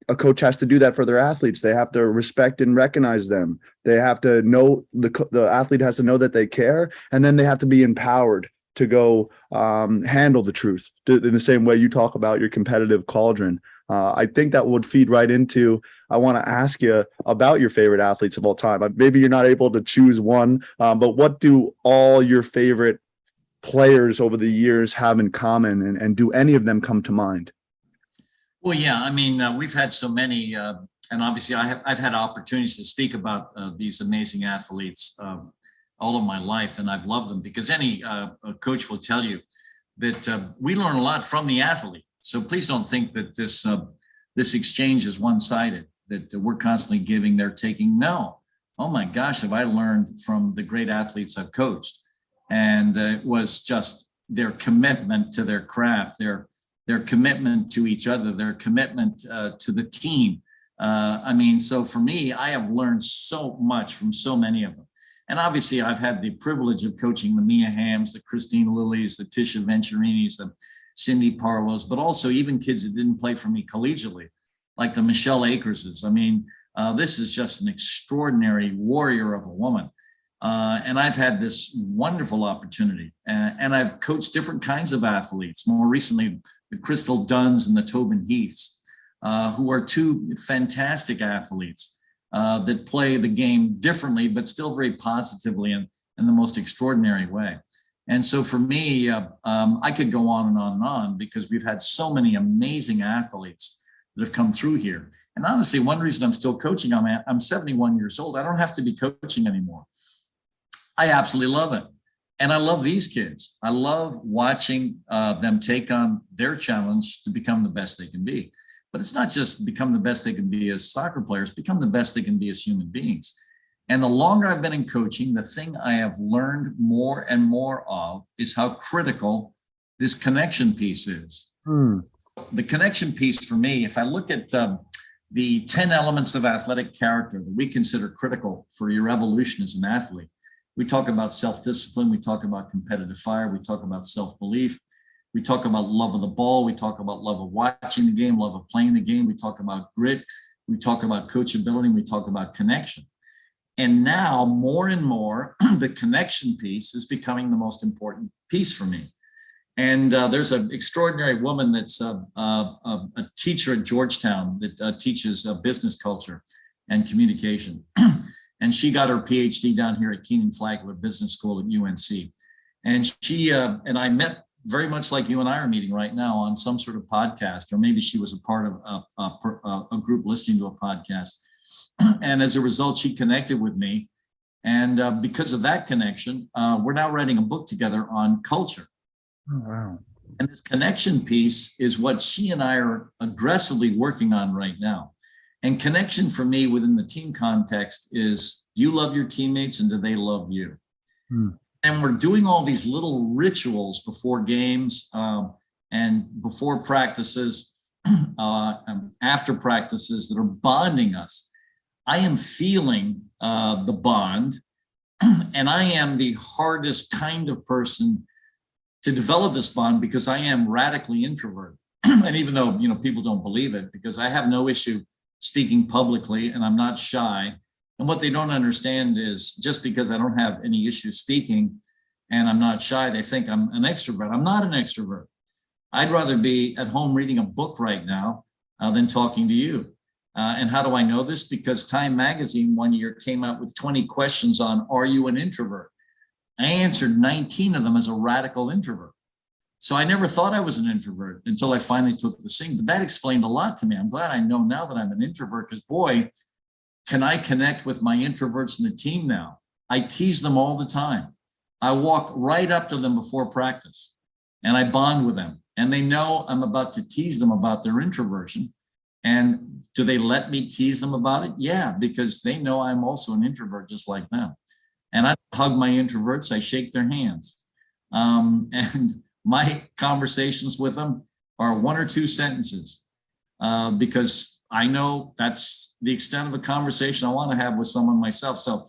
a coach has to do that for their athletes. They have to respect and recognize them. They have to know the athlete has to know that they care, and then they have to be empowered to go handle the truth in the same way you talk about your competitive cauldron. I think that would feed right into, I want to ask you about your favorite athletes of all time. Maybe you're not able to choose one, but what do all your favorite players over the years have in common, and do any of them come to mind? Well, yeah, I mean, we've had so many, and obviously I've had opportunities to speak about these amazing athletes all of my life, and I've loved them because any coach will tell you that we learn a lot from the athlete. So please don't think that this exchange is one-sided, that we're constantly giving, they're taking. No. Oh my gosh, have I learned from the great athletes I've coached. And it was just their commitment to their craft, their commitment to each other, their commitment to the team. So for me, I have learned so much from so many of them. And obviously, I've had the privilege of coaching the Mia Hamms, the Christine Lillys, the Tisha Venturinis, the Cindy Parlos, but also even kids that didn't play for me collegiately, like the Michelle Akerses. This is just an extraordinary warrior of a woman. And I've had this wonderful opportunity. And I've coached different kinds of athletes. More recently, the Crystal Dunns and the Tobin Heaths, who are two fantastic athletes that play the game differently, but still very positively in the most extraordinary way. And so for me, I could go on and on and on because we've had so many amazing athletes that have come through here. And honestly, one reason I'm still coaching, I'm 71 years old. I don't have to be coaching anymore. I absolutely love it. And I love these kids. I love watching them take on their challenge to become the best they can be. But it's not just become the best they can be as soccer players, become the best they can be as human beings. And the longer I've been in coaching, the thing I have learned more and more of is how critical this connection piece is. The connection piece for me, if I look at the 10 elements of athletic character that we consider critical for your evolution as an athlete, we talk about self-discipline, we talk about competitive fire, we talk about self-belief, we talk about love of the ball, we talk about love of watching the game, love of playing the game, we talk about grit, we talk about coachability, we talk about connection. And now more and more, the connection piece is becoming the most important piece for me. And there's an extraordinary woman that's a teacher at Georgetown that teaches business culture and communication. And she got her PhD down here at Keenan Flagler Business School at UNC. And she and I met very much like you and I are meeting right now on some sort of podcast, or maybe she was a part of a group listening to a podcast. And as a result, she connected with me. And because of that connection, we're now writing a book together on culture. Oh, wow. And this connection piece is what she and I are aggressively working on right now. And connection for me within the team context is, do you love your teammates and do they love you? And we're doing all these little rituals before games and before practices, and after practices that are bonding us. I am feeling the bond, and I am the hardest kind of person to develop this bond because I am radically introverted. And even though, people don't believe it, because I have no issue speaking publicly and I'm not shy. And what they don't understand is just because I don't have any issue speaking and I'm not shy, they think I'm an extrovert. I'm not an extrovert. I'd rather be at home reading a book right now than talking to you. And how do I know this? Because Time Magazine one year came out with 20 questions on, are you an introvert? I answered 19 of them as a radical introvert. So I never thought I was an introvert until I finally took the thing. But that explained a lot to me. I'm glad I know now that I'm an introvert, because boy, can I connect with my introverts in the team now. I tease them all the time. I walk right up to them before practice and I bond with them. And they know I'm about to tease them about their introversion. And do they let me tease them about it? Yeah, because they know I'm also an introvert just like them. And I hug my introverts, I shake their hands. And my conversations with them are 1 or 2 sentences because I know that's the extent of a conversation I want to have with someone myself. So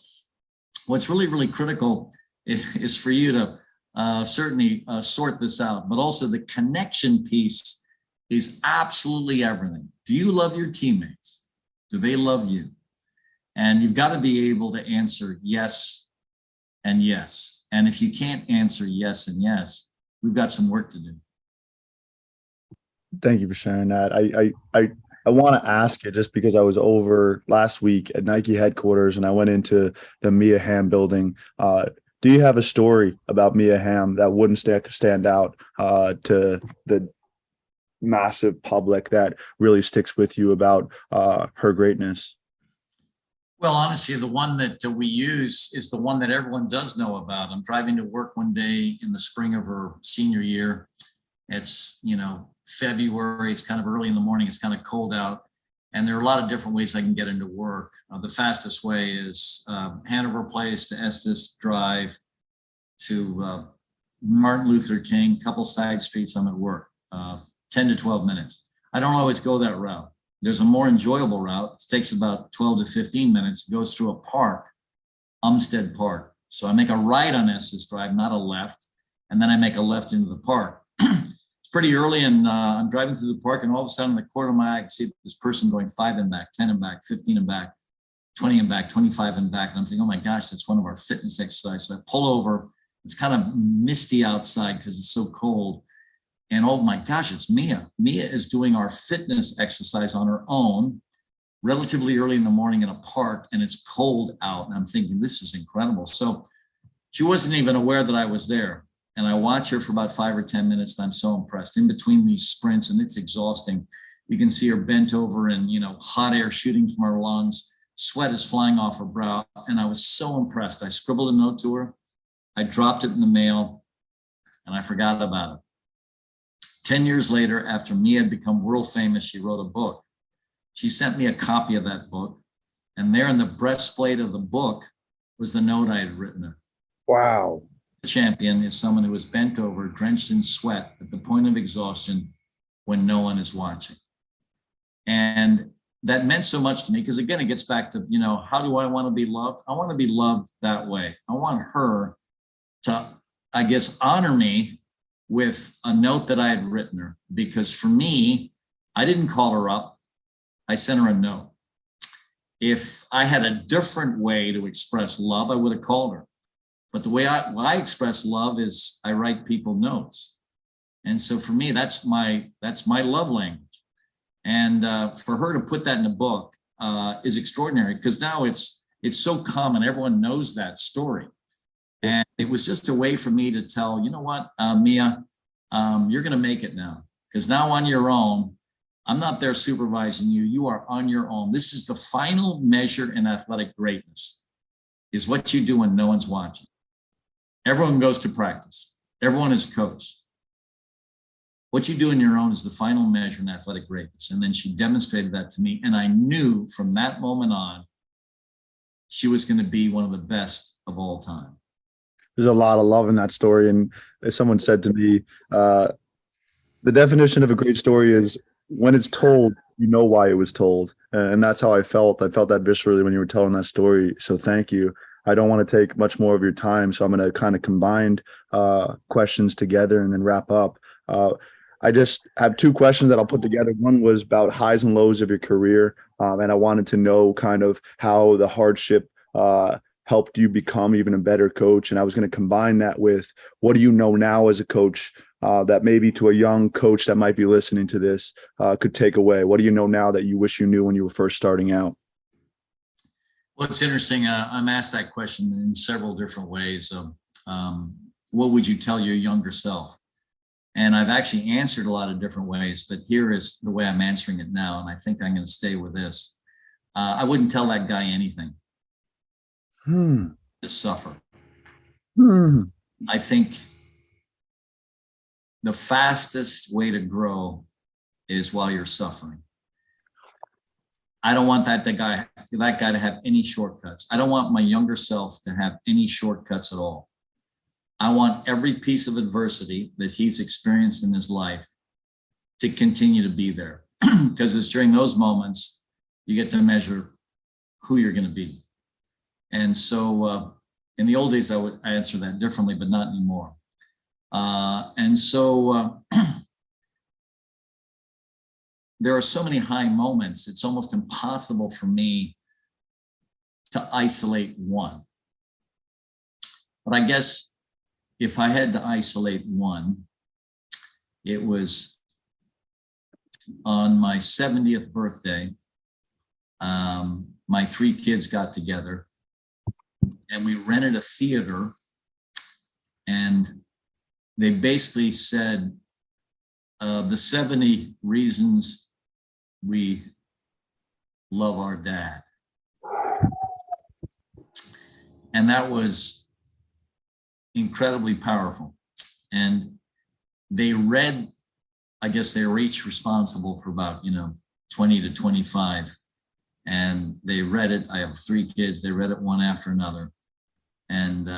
what's really, really critical is for you to certainly sort this out, but also the connection piece is absolutely everything. Do you love your teammates? Do they love you? And you've got to be able to answer yes and yes. And if you can't answer yes and yes, we've got some work to do. Thank you for sharing that. I want to ask you, just because I was over last week at Nike headquarters and I went into the Mia Hamm building. Do you have a story about Mia Hamm that wouldn't stand out to the massive public that really sticks with you about her greatness? Well, honestly, the one that we use is the one that everyone does know about. I'm driving to work one day in the spring of her senior year. It's, February. It's kind of early in the morning. It's kind of cold out. And there are a lot of different ways I can get into work. The fastest way is Hanover Place to Estes Drive to Martin Luther King, couple side streets, I'm at work, 10 to 12 minutes. I don't always go that route. There's a more enjoyable route. It takes about 12 to 15 minutes. It goes through a park, Umstead Park. So I make a right on Estes Drive, not a left. And then I make a left into the park. It's pretty early and I'm driving through the park and all of a sudden in the corner of my eye, I see this person going 5 and back, 10 and back, 15 and back, 20 and back, 25 and back. And I'm thinking, oh my gosh, that's one of our fitness exercises. So I pull over. It's kind of misty outside because it's so cold. And oh my gosh, it's Mia. Mia is doing our fitness exercise on her own, relatively early in the morning in a park, and it's cold out. And I'm thinking, this is incredible. So she wasn't even aware that I was there. And I watch her for about 5 or 10 minutes, and I'm so impressed. In between these sprints, and it's exhausting. You can see her bent over and, hot air shooting from her lungs. Sweat is flying off her brow. And I was so impressed. I scribbled a note to her. I dropped it in the mail, and I forgot about it. 10 years later, after Mia had become world famous, she wrote a book. She sent me a copy of that book. And there in the breastplate of the book was the note I had written her. Wow. The champion is someone who is bent over, drenched in sweat at the point of exhaustion when no one is watching. And that meant so much to me because, again, it gets back to, how do I want to be loved? I want to be loved that way. I want her to, honor me with a note that I had written her, because for me, I didn't call her up. I sent her a note. if I had a different way to express love, I would have called her. But the way I express love is I write people notes. And so for me, that's my love language. And for her to put that in a book is extraordinary, because now it's so common. Everyone knows that story. And it was just a way for me to tell, you know what, Mia, you're going to make it now, because now on your own, I'm not there supervising you. You are on your own. This is the final measure in athletic greatness, is what you do when no one's watching. Everyone goes to practice. Everyone is coached. What you do on your own is the final measure in athletic greatness. And then she demonstrated that to me. And I knew from that moment on, she was going to be one of the best of all time. There's a lot of love in that story. And as someone said to me, the definition of a great story is when it's told, you know why it was told. And that's how I felt. I felt that viscerally when you were telling that story. So thank you. I don't want to take much more of your time, so I'm going to kind of combine questions together and then wrap up. I just have two questions that I'll put together. One was about highs and lows of your career, and I wanted to know kind of how the hardship helped you become even a better coach. And I was going to combine that with, what do you know now as a coach that maybe to a young coach that might be listening to this could take away? What do you know now that you wish you knew when you were first starting out? Well, it's interesting. I'm asked that question in several different ways. What would you tell your younger self? And I've actually answered a lot of different ways, but here is the way I'm answering it now. And I think I'm going to stay with this. I wouldn't tell that guy anything. To suffer. I think the fastest way to grow is while you're suffering. I don't want that guy to have any shortcuts. I don't want my younger self to have any shortcuts at all. I want every piece of adversity that he's experienced in his life to continue to be there, because it's during those moments you get to measure who you're going to be. And so in the old days, I would answer that differently, but not anymore. There are so many high moments, it's almost impossible for me to isolate one. But I guess if I had to isolate one, it was on my 70th birthday. My three kids got together and we rented a theater, and they basically said, the 70 reasons we love our dad. And that was incredibly powerful. And they read, I guess they were each responsible for about, 20 to 25. And they read it. I have three kids. They read it one after another. And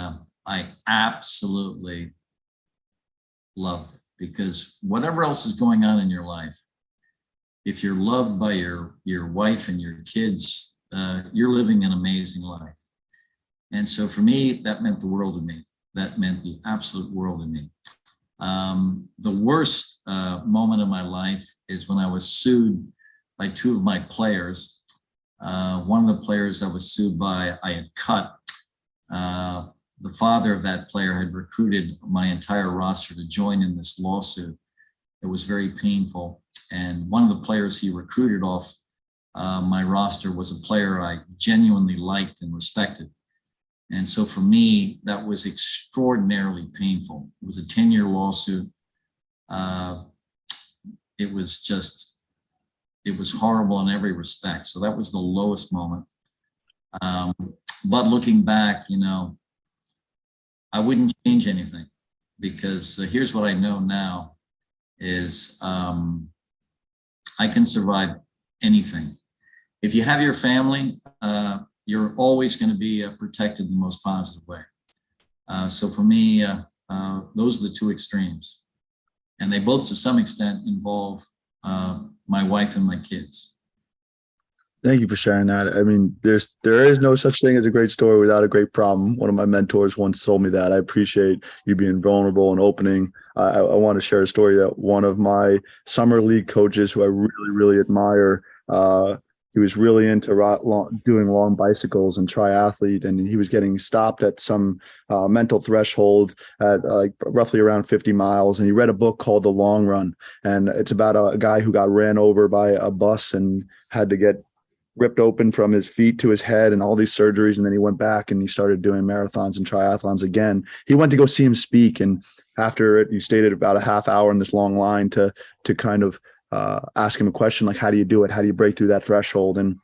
I absolutely loved it, because whatever else is going on in your life, if you're loved by your wife and your kids, you're living an amazing life. And so for me, that meant the world to me. That meant the absolute world to me. The worst moment of my life is when I was sued by two of my players. One of the players I was sued by, I had cut. The father of that player had recruited my entire roster to join in this lawsuit. It was very painful. And one of the players he recruited off my roster was a player I genuinely liked and respected. And so for me, that was extraordinarily painful. It was a 10-year lawsuit. It was horrible in every respect. So that was the lowest moment. But looking back, I wouldn't change anything, because here's what I know now is I can survive anything. If you have your family, you're always going to be protected in the most positive way. So for me, those are the two extremes. And they both, to some extent, involve my wife and my kids. Thank you for sharing that. I mean, there is no such thing as a great story without a great problem. One of my mentors once told me that. I appreciate you being vulnerable and opening. I want to share a story that one of my summer league coaches, who I really, really admire, he was really into doing long bicycles and triathlete, and he was getting stopped at some mental threshold at like roughly around 50 miles. And he read a book called The Long Run, and it's about a guy who got ran over by a bus and had to get ripped open from his feet to his head and all these surgeries. And then he went back and he started doing marathons and triathlons again. He went to go see him speak. And after it, he stayed about a half hour in this long line to kind of ask him a question like, how do you do it? How do you break through that threshold? And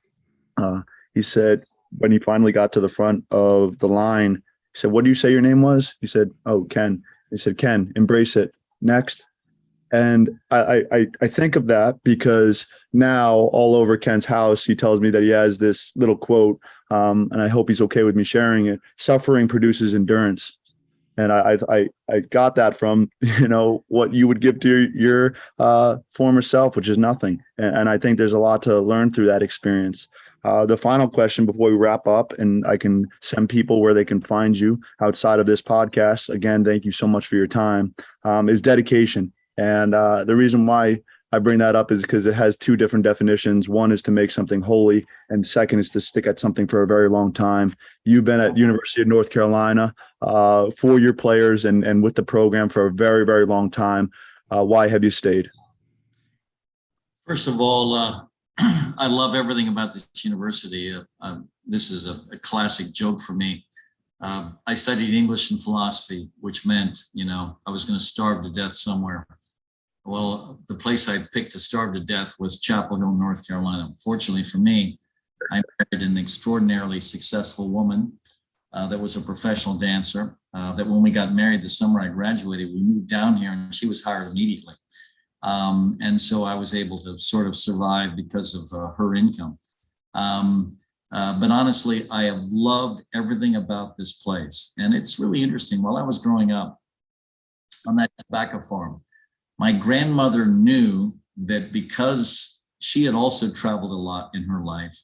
he said, when he finally got to the front of the line, he said, what do you say your name was? He said, oh, Ken. He said, Ken, embrace it. Next. And I think of that because now all over Ken's house, he tells me that he has this little quote, and I hope he's okay with me sharing it. Suffering produces endurance. And I got that from, what you would give to your former self, which is nothing. And I think there's a lot to learn through that experience. The final question before we wrap up, and I can send people where they can find you outside of this podcast. Again, thank you so much for your time, is dedication. And the reason why I bring that up is because it has two different definitions. One is to make something holy, and second is to stick at something for a very long time. You've been at University of North Carolina for your players and with the program for a very, very long time. Why have you stayed? First of all, I love everything about this university. This is a classic joke for me. I studied English and philosophy, which meant, I was going to starve to death somewhere. Well, the place I picked to starve to death was Chapel Hill, North Carolina. Fortunately for me, I married an extraordinarily successful woman that was a professional dancer, that when we got married the summer I graduated, we moved down here and she was hired immediately. And so I was able to sort of survive because of her income. But honestly, I have loved everything about this place. And it's really interesting. While I was growing up on that tobacco farm, my grandmother knew that because she had also traveled a lot in her life,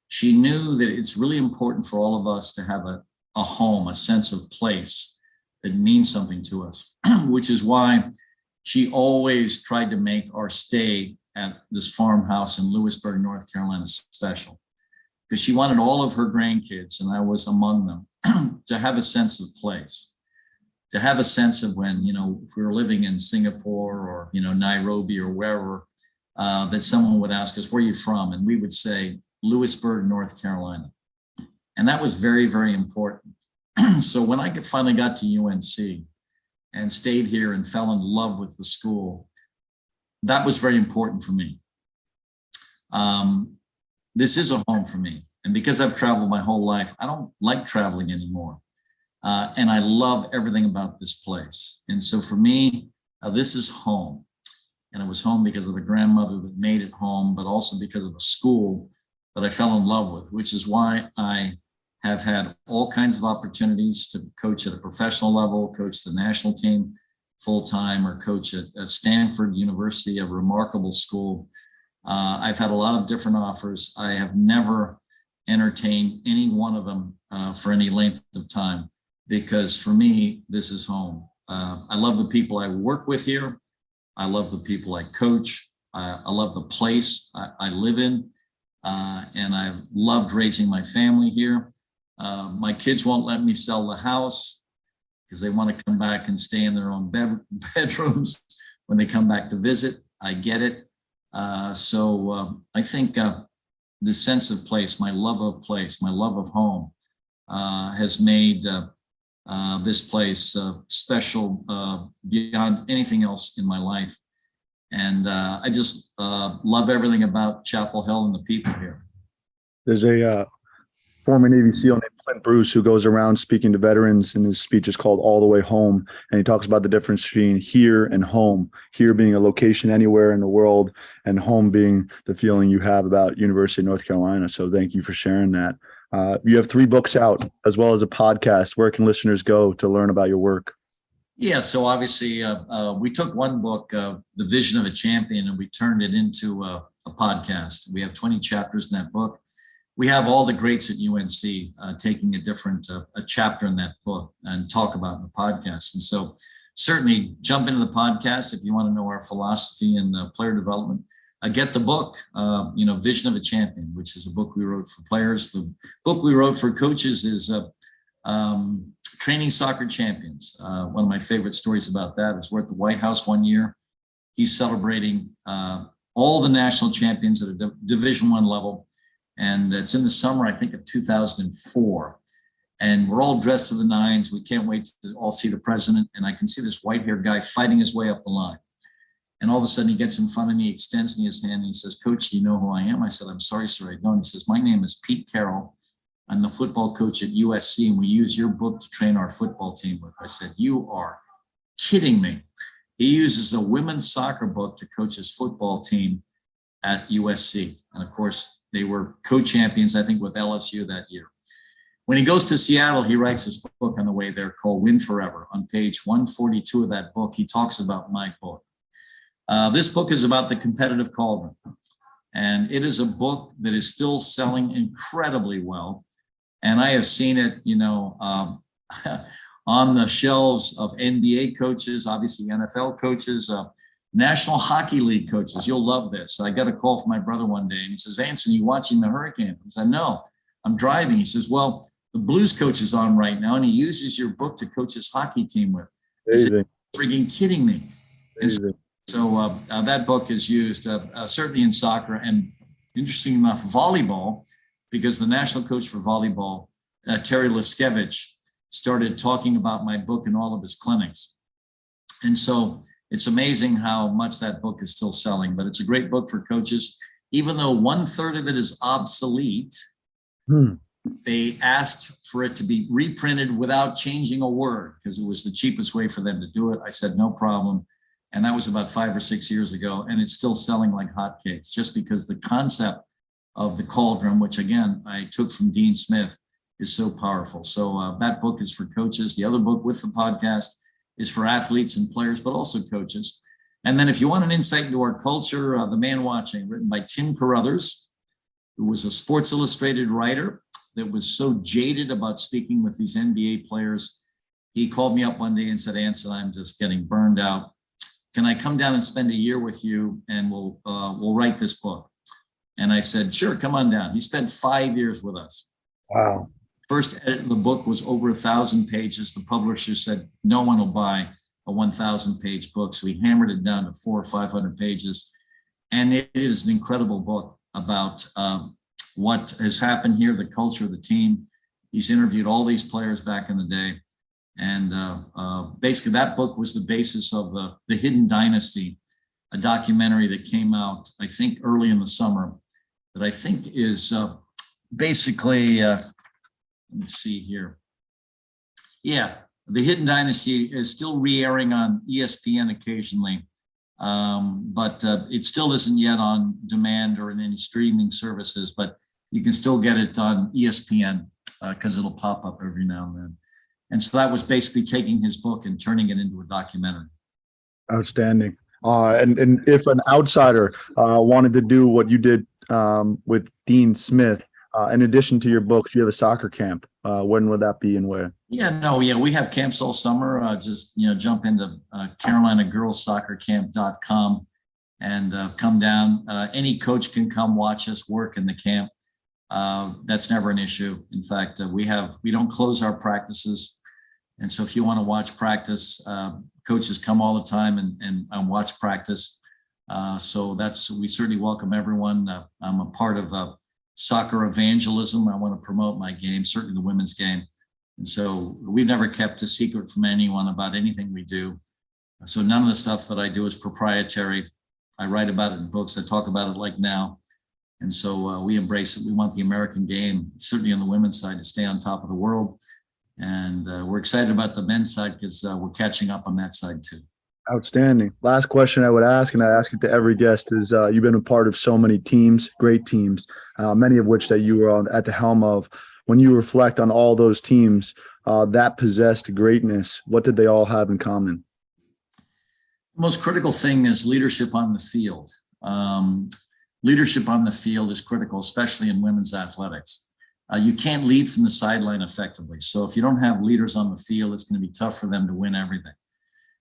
she knew that it's really important for all of us to have a home, a sense of place that means something to us, which is why she always tried to make our stay at this farmhouse in Lewisburg, North Carolina special, because she wanted all of her grandkids, and I was among them, to have a sense of place. To have a sense of when, if we were living in Singapore or, Nairobi or wherever, that someone would ask us, where are you from? And we would say, Lewisburg, North Carolina. And that was very, very important. So when I finally got to UNC and stayed here and fell in love with the school, that was very important for me. This is a home for me. And because I've traveled my whole life, I don't like traveling anymore. And I love everything about this place. And so for me, this is home. And it was home because of a grandmother that made it home, but also because of a school that I fell in love with, which is why I have had all kinds of opportunities to coach at a professional level, coach the national team full-time, or coach at Stanford University, a remarkable school. I've had a lot of different offers. I have never entertained any one of them for any length of time, because for me, this is home. I love the people I work with here. I love the people I coach. I love the place I live in. And I've loved raising my family here. My kids won't let me sell the house because they want to come back and stay in their own bedrooms when they come back to visit. I get it. So I think the sense of place, my love of home has made this place special beyond anything else in my life. And I just love everything about Chapel Hill and the people here. There's a former Navy SEAL named Clint Bruce who goes around speaking to veterans, and his speech is called All the Way Home. And he talks about the difference between here and home, here being a location anywhere in the world, and home being the feeling you have about University of North Carolina. So thank you for sharing that. You have 3 books out as well as a podcast. Where can listeners go to learn about your work? Yeah, so obviously we took one book, The Vision of a Champion, and we turned it into a podcast. We have 20 chapters in that book. We have all the greats at UNC taking a different a chapter in that book and talk about in the podcast. And so certainly jump into the podcast if you want to know our philosophy and player development. get the book, Vision of a Champion, which is a book we wrote for players. The book we wrote for coaches is Training Soccer Champions. One of my favorite stories about that is we're at the White House one year. He's celebrating all the national champions at a Division I level. And it's in the summer, I think, of 2004. And we're all dressed to the nines. We can't wait to all see the president. And I can see this white-haired guy fighting his way up the line. And all of a sudden he gets in front of me, extends me his hand, and he says, "Coach, do you know who I am?" I said, "I'm sorry, sir, I don't." He says, "My name is Pete Carroll. I'm the football coach at USC, and we use your book to train our football team with." I said, "You are kidding me." He uses a women's soccer book to coach his football team at USC. And of course, they were co-champions, I think, with LSU that year. When he goes to Seattle, he writes his book on the way there called Win Forever. On page 142 of that book, he talks about my book. This book is about the competitive cauldron. And it is a book that is still selling incredibly well. And I have seen it, on the shelves of NBA coaches, obviously NFL coaches, National Hockey League coaches. You'll love this. I got a call from my brother one day, and he says, "Anson, you watching the Hurricane?" I said, "No, I'm driving." He says, "Well, the Blues coach is on right now, and he uses your book to coach his hockey team with." I said, "You're freaking kidding me." And so that book is used certainly in soccer, and interesting enough, volleyball, because the national coach for volleyball, Terry Liskevich, started talking about my book in all of his clinics. And so it's amazing how much that book is still selling, but it's a great book for coaches. Even though 1/3 of it is obsolete, they asked for it to be reprinted without changing a word because it was the cheapest way for them to do it. I said, no problem. And that was about 5 or 6 years ago. And it's still selling like hotcakes just because the concept of the cauldron, which again, I took from Dean Smith, is so powerful. So that book is for coaches. The other book with the podcast is for athletes and players, but also coaches. And then if you want an insight into our culture, The Man Watching, written by Tim Carruthers, who was a Sports Illustrated writer that was so jaded about speaking with these NBA players. He called me up one day and said, "Anson, I'm just getting burned out. Can I come down and spend a year with you and we'll write this book?" And I said, "Sure, come on down." He spent 5 years with us. Wow. First edit of the book was over 1,000 pages. The publisher said, no one will buy a 1,000-page book. So he hammered it down to 400 or 500 pages. And it is an incredible book about what has happened here, the culture of the team. He's interviewed all these players back in the day. And basically that book was the basis of the Hidden Dynasty, a documentary that came out, I think, early in the summer, that I think is basically, let me see here. Yeah, the Hidden Dynasty is still re-airing on ESPN occasionally, but it still isn't yet on demand or in any streaming services, but you can still get it on ESPN because it'll pop up every now and then. And so that was basically taking his book and turning it into a documentary. Outstanding. And if an outsider wanted to do what you did with Dean Smith, in addition to your books, you have a soccer camp. When would that be and where? We have camps all summer. Just jump into carolinagirlssoccercamp.com and come down. Any coach can come watch us work in the camp. That's never an issue. In fact, we don't close our practices. And so if you want to watch practice, coaches come all the time and watch practice. So we certainly welcome everyone. I'm a part of soccer evangelism. I want to promote my game, certainly the women's game. And so we've never kept a secret from anyone about anything we do. So none of the stuff that I do is proprietary. I write about it in books. I talk about it like now. And so we embrace it. We want the American game, certainly on the women's side, to stay on top of the world. And we're excited about the men's side because we're catching up on that side too. Outstanding. Last question I would ask, and I ask it to every guest, is you've been a part of so many teams, great teams, many of which that you were at the helm of. When you reflect on all those teams that possessed greatness, what did they all have in common? The most critical thing is leadership on the field. Leadership on the field is critical, especially in women's athletics. You can't lead from the sideline effectively. So if you don't have leaders on the field, it's going to be tough for them to win everything.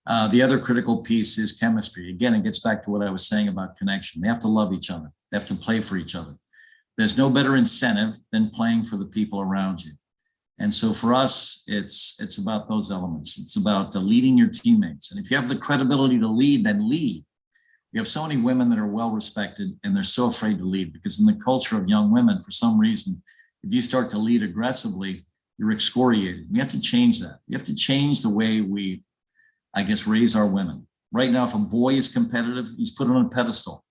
The other critical piece is chemistry. Again, it gets back to what I was saying about connection. They have to love each other. They have to play for each other. There's no better incentive than playing for the people around you. And so for us, it's about those elements. It's about leading your teammates. And if you have the credibility to lead, then lead. We have so many women that are well respected and they're so afraid to lead because in the culture of young women, for some reason, if you start to lead aggressively, you're excoriated. We have to change that. We have to change the way we, I guess, raise our women. Right now, if a boy is competitive, he's put on a pedestal.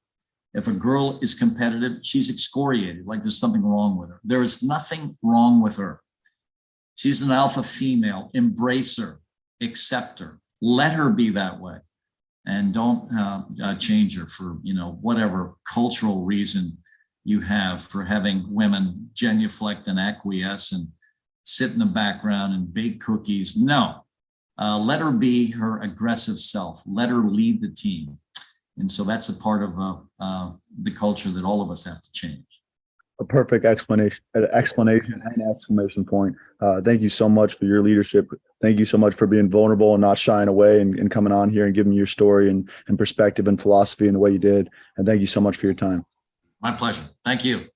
If a girl is competitive, she's excoriated, like there's something wrong with her. There is nothing wrong with her. She's an alpha female. Embrace her, accept her, let her be that way, and don't change her for whatever cultural reason you have for having women genuflect and acquiesce and sit in the background and bake cookies. No, let her be her aggressive self. Let her lead the team, and so that's a part of the culture that all of us have to change. A perfect explanation and exclamation point. Thank you so much for your leadership. Thank you so much for being vulnerable and not shying away and coming on here and giving me your story and perspective and philosophy and the way you did. And thank you so much for your time. My pleasure. Thank you.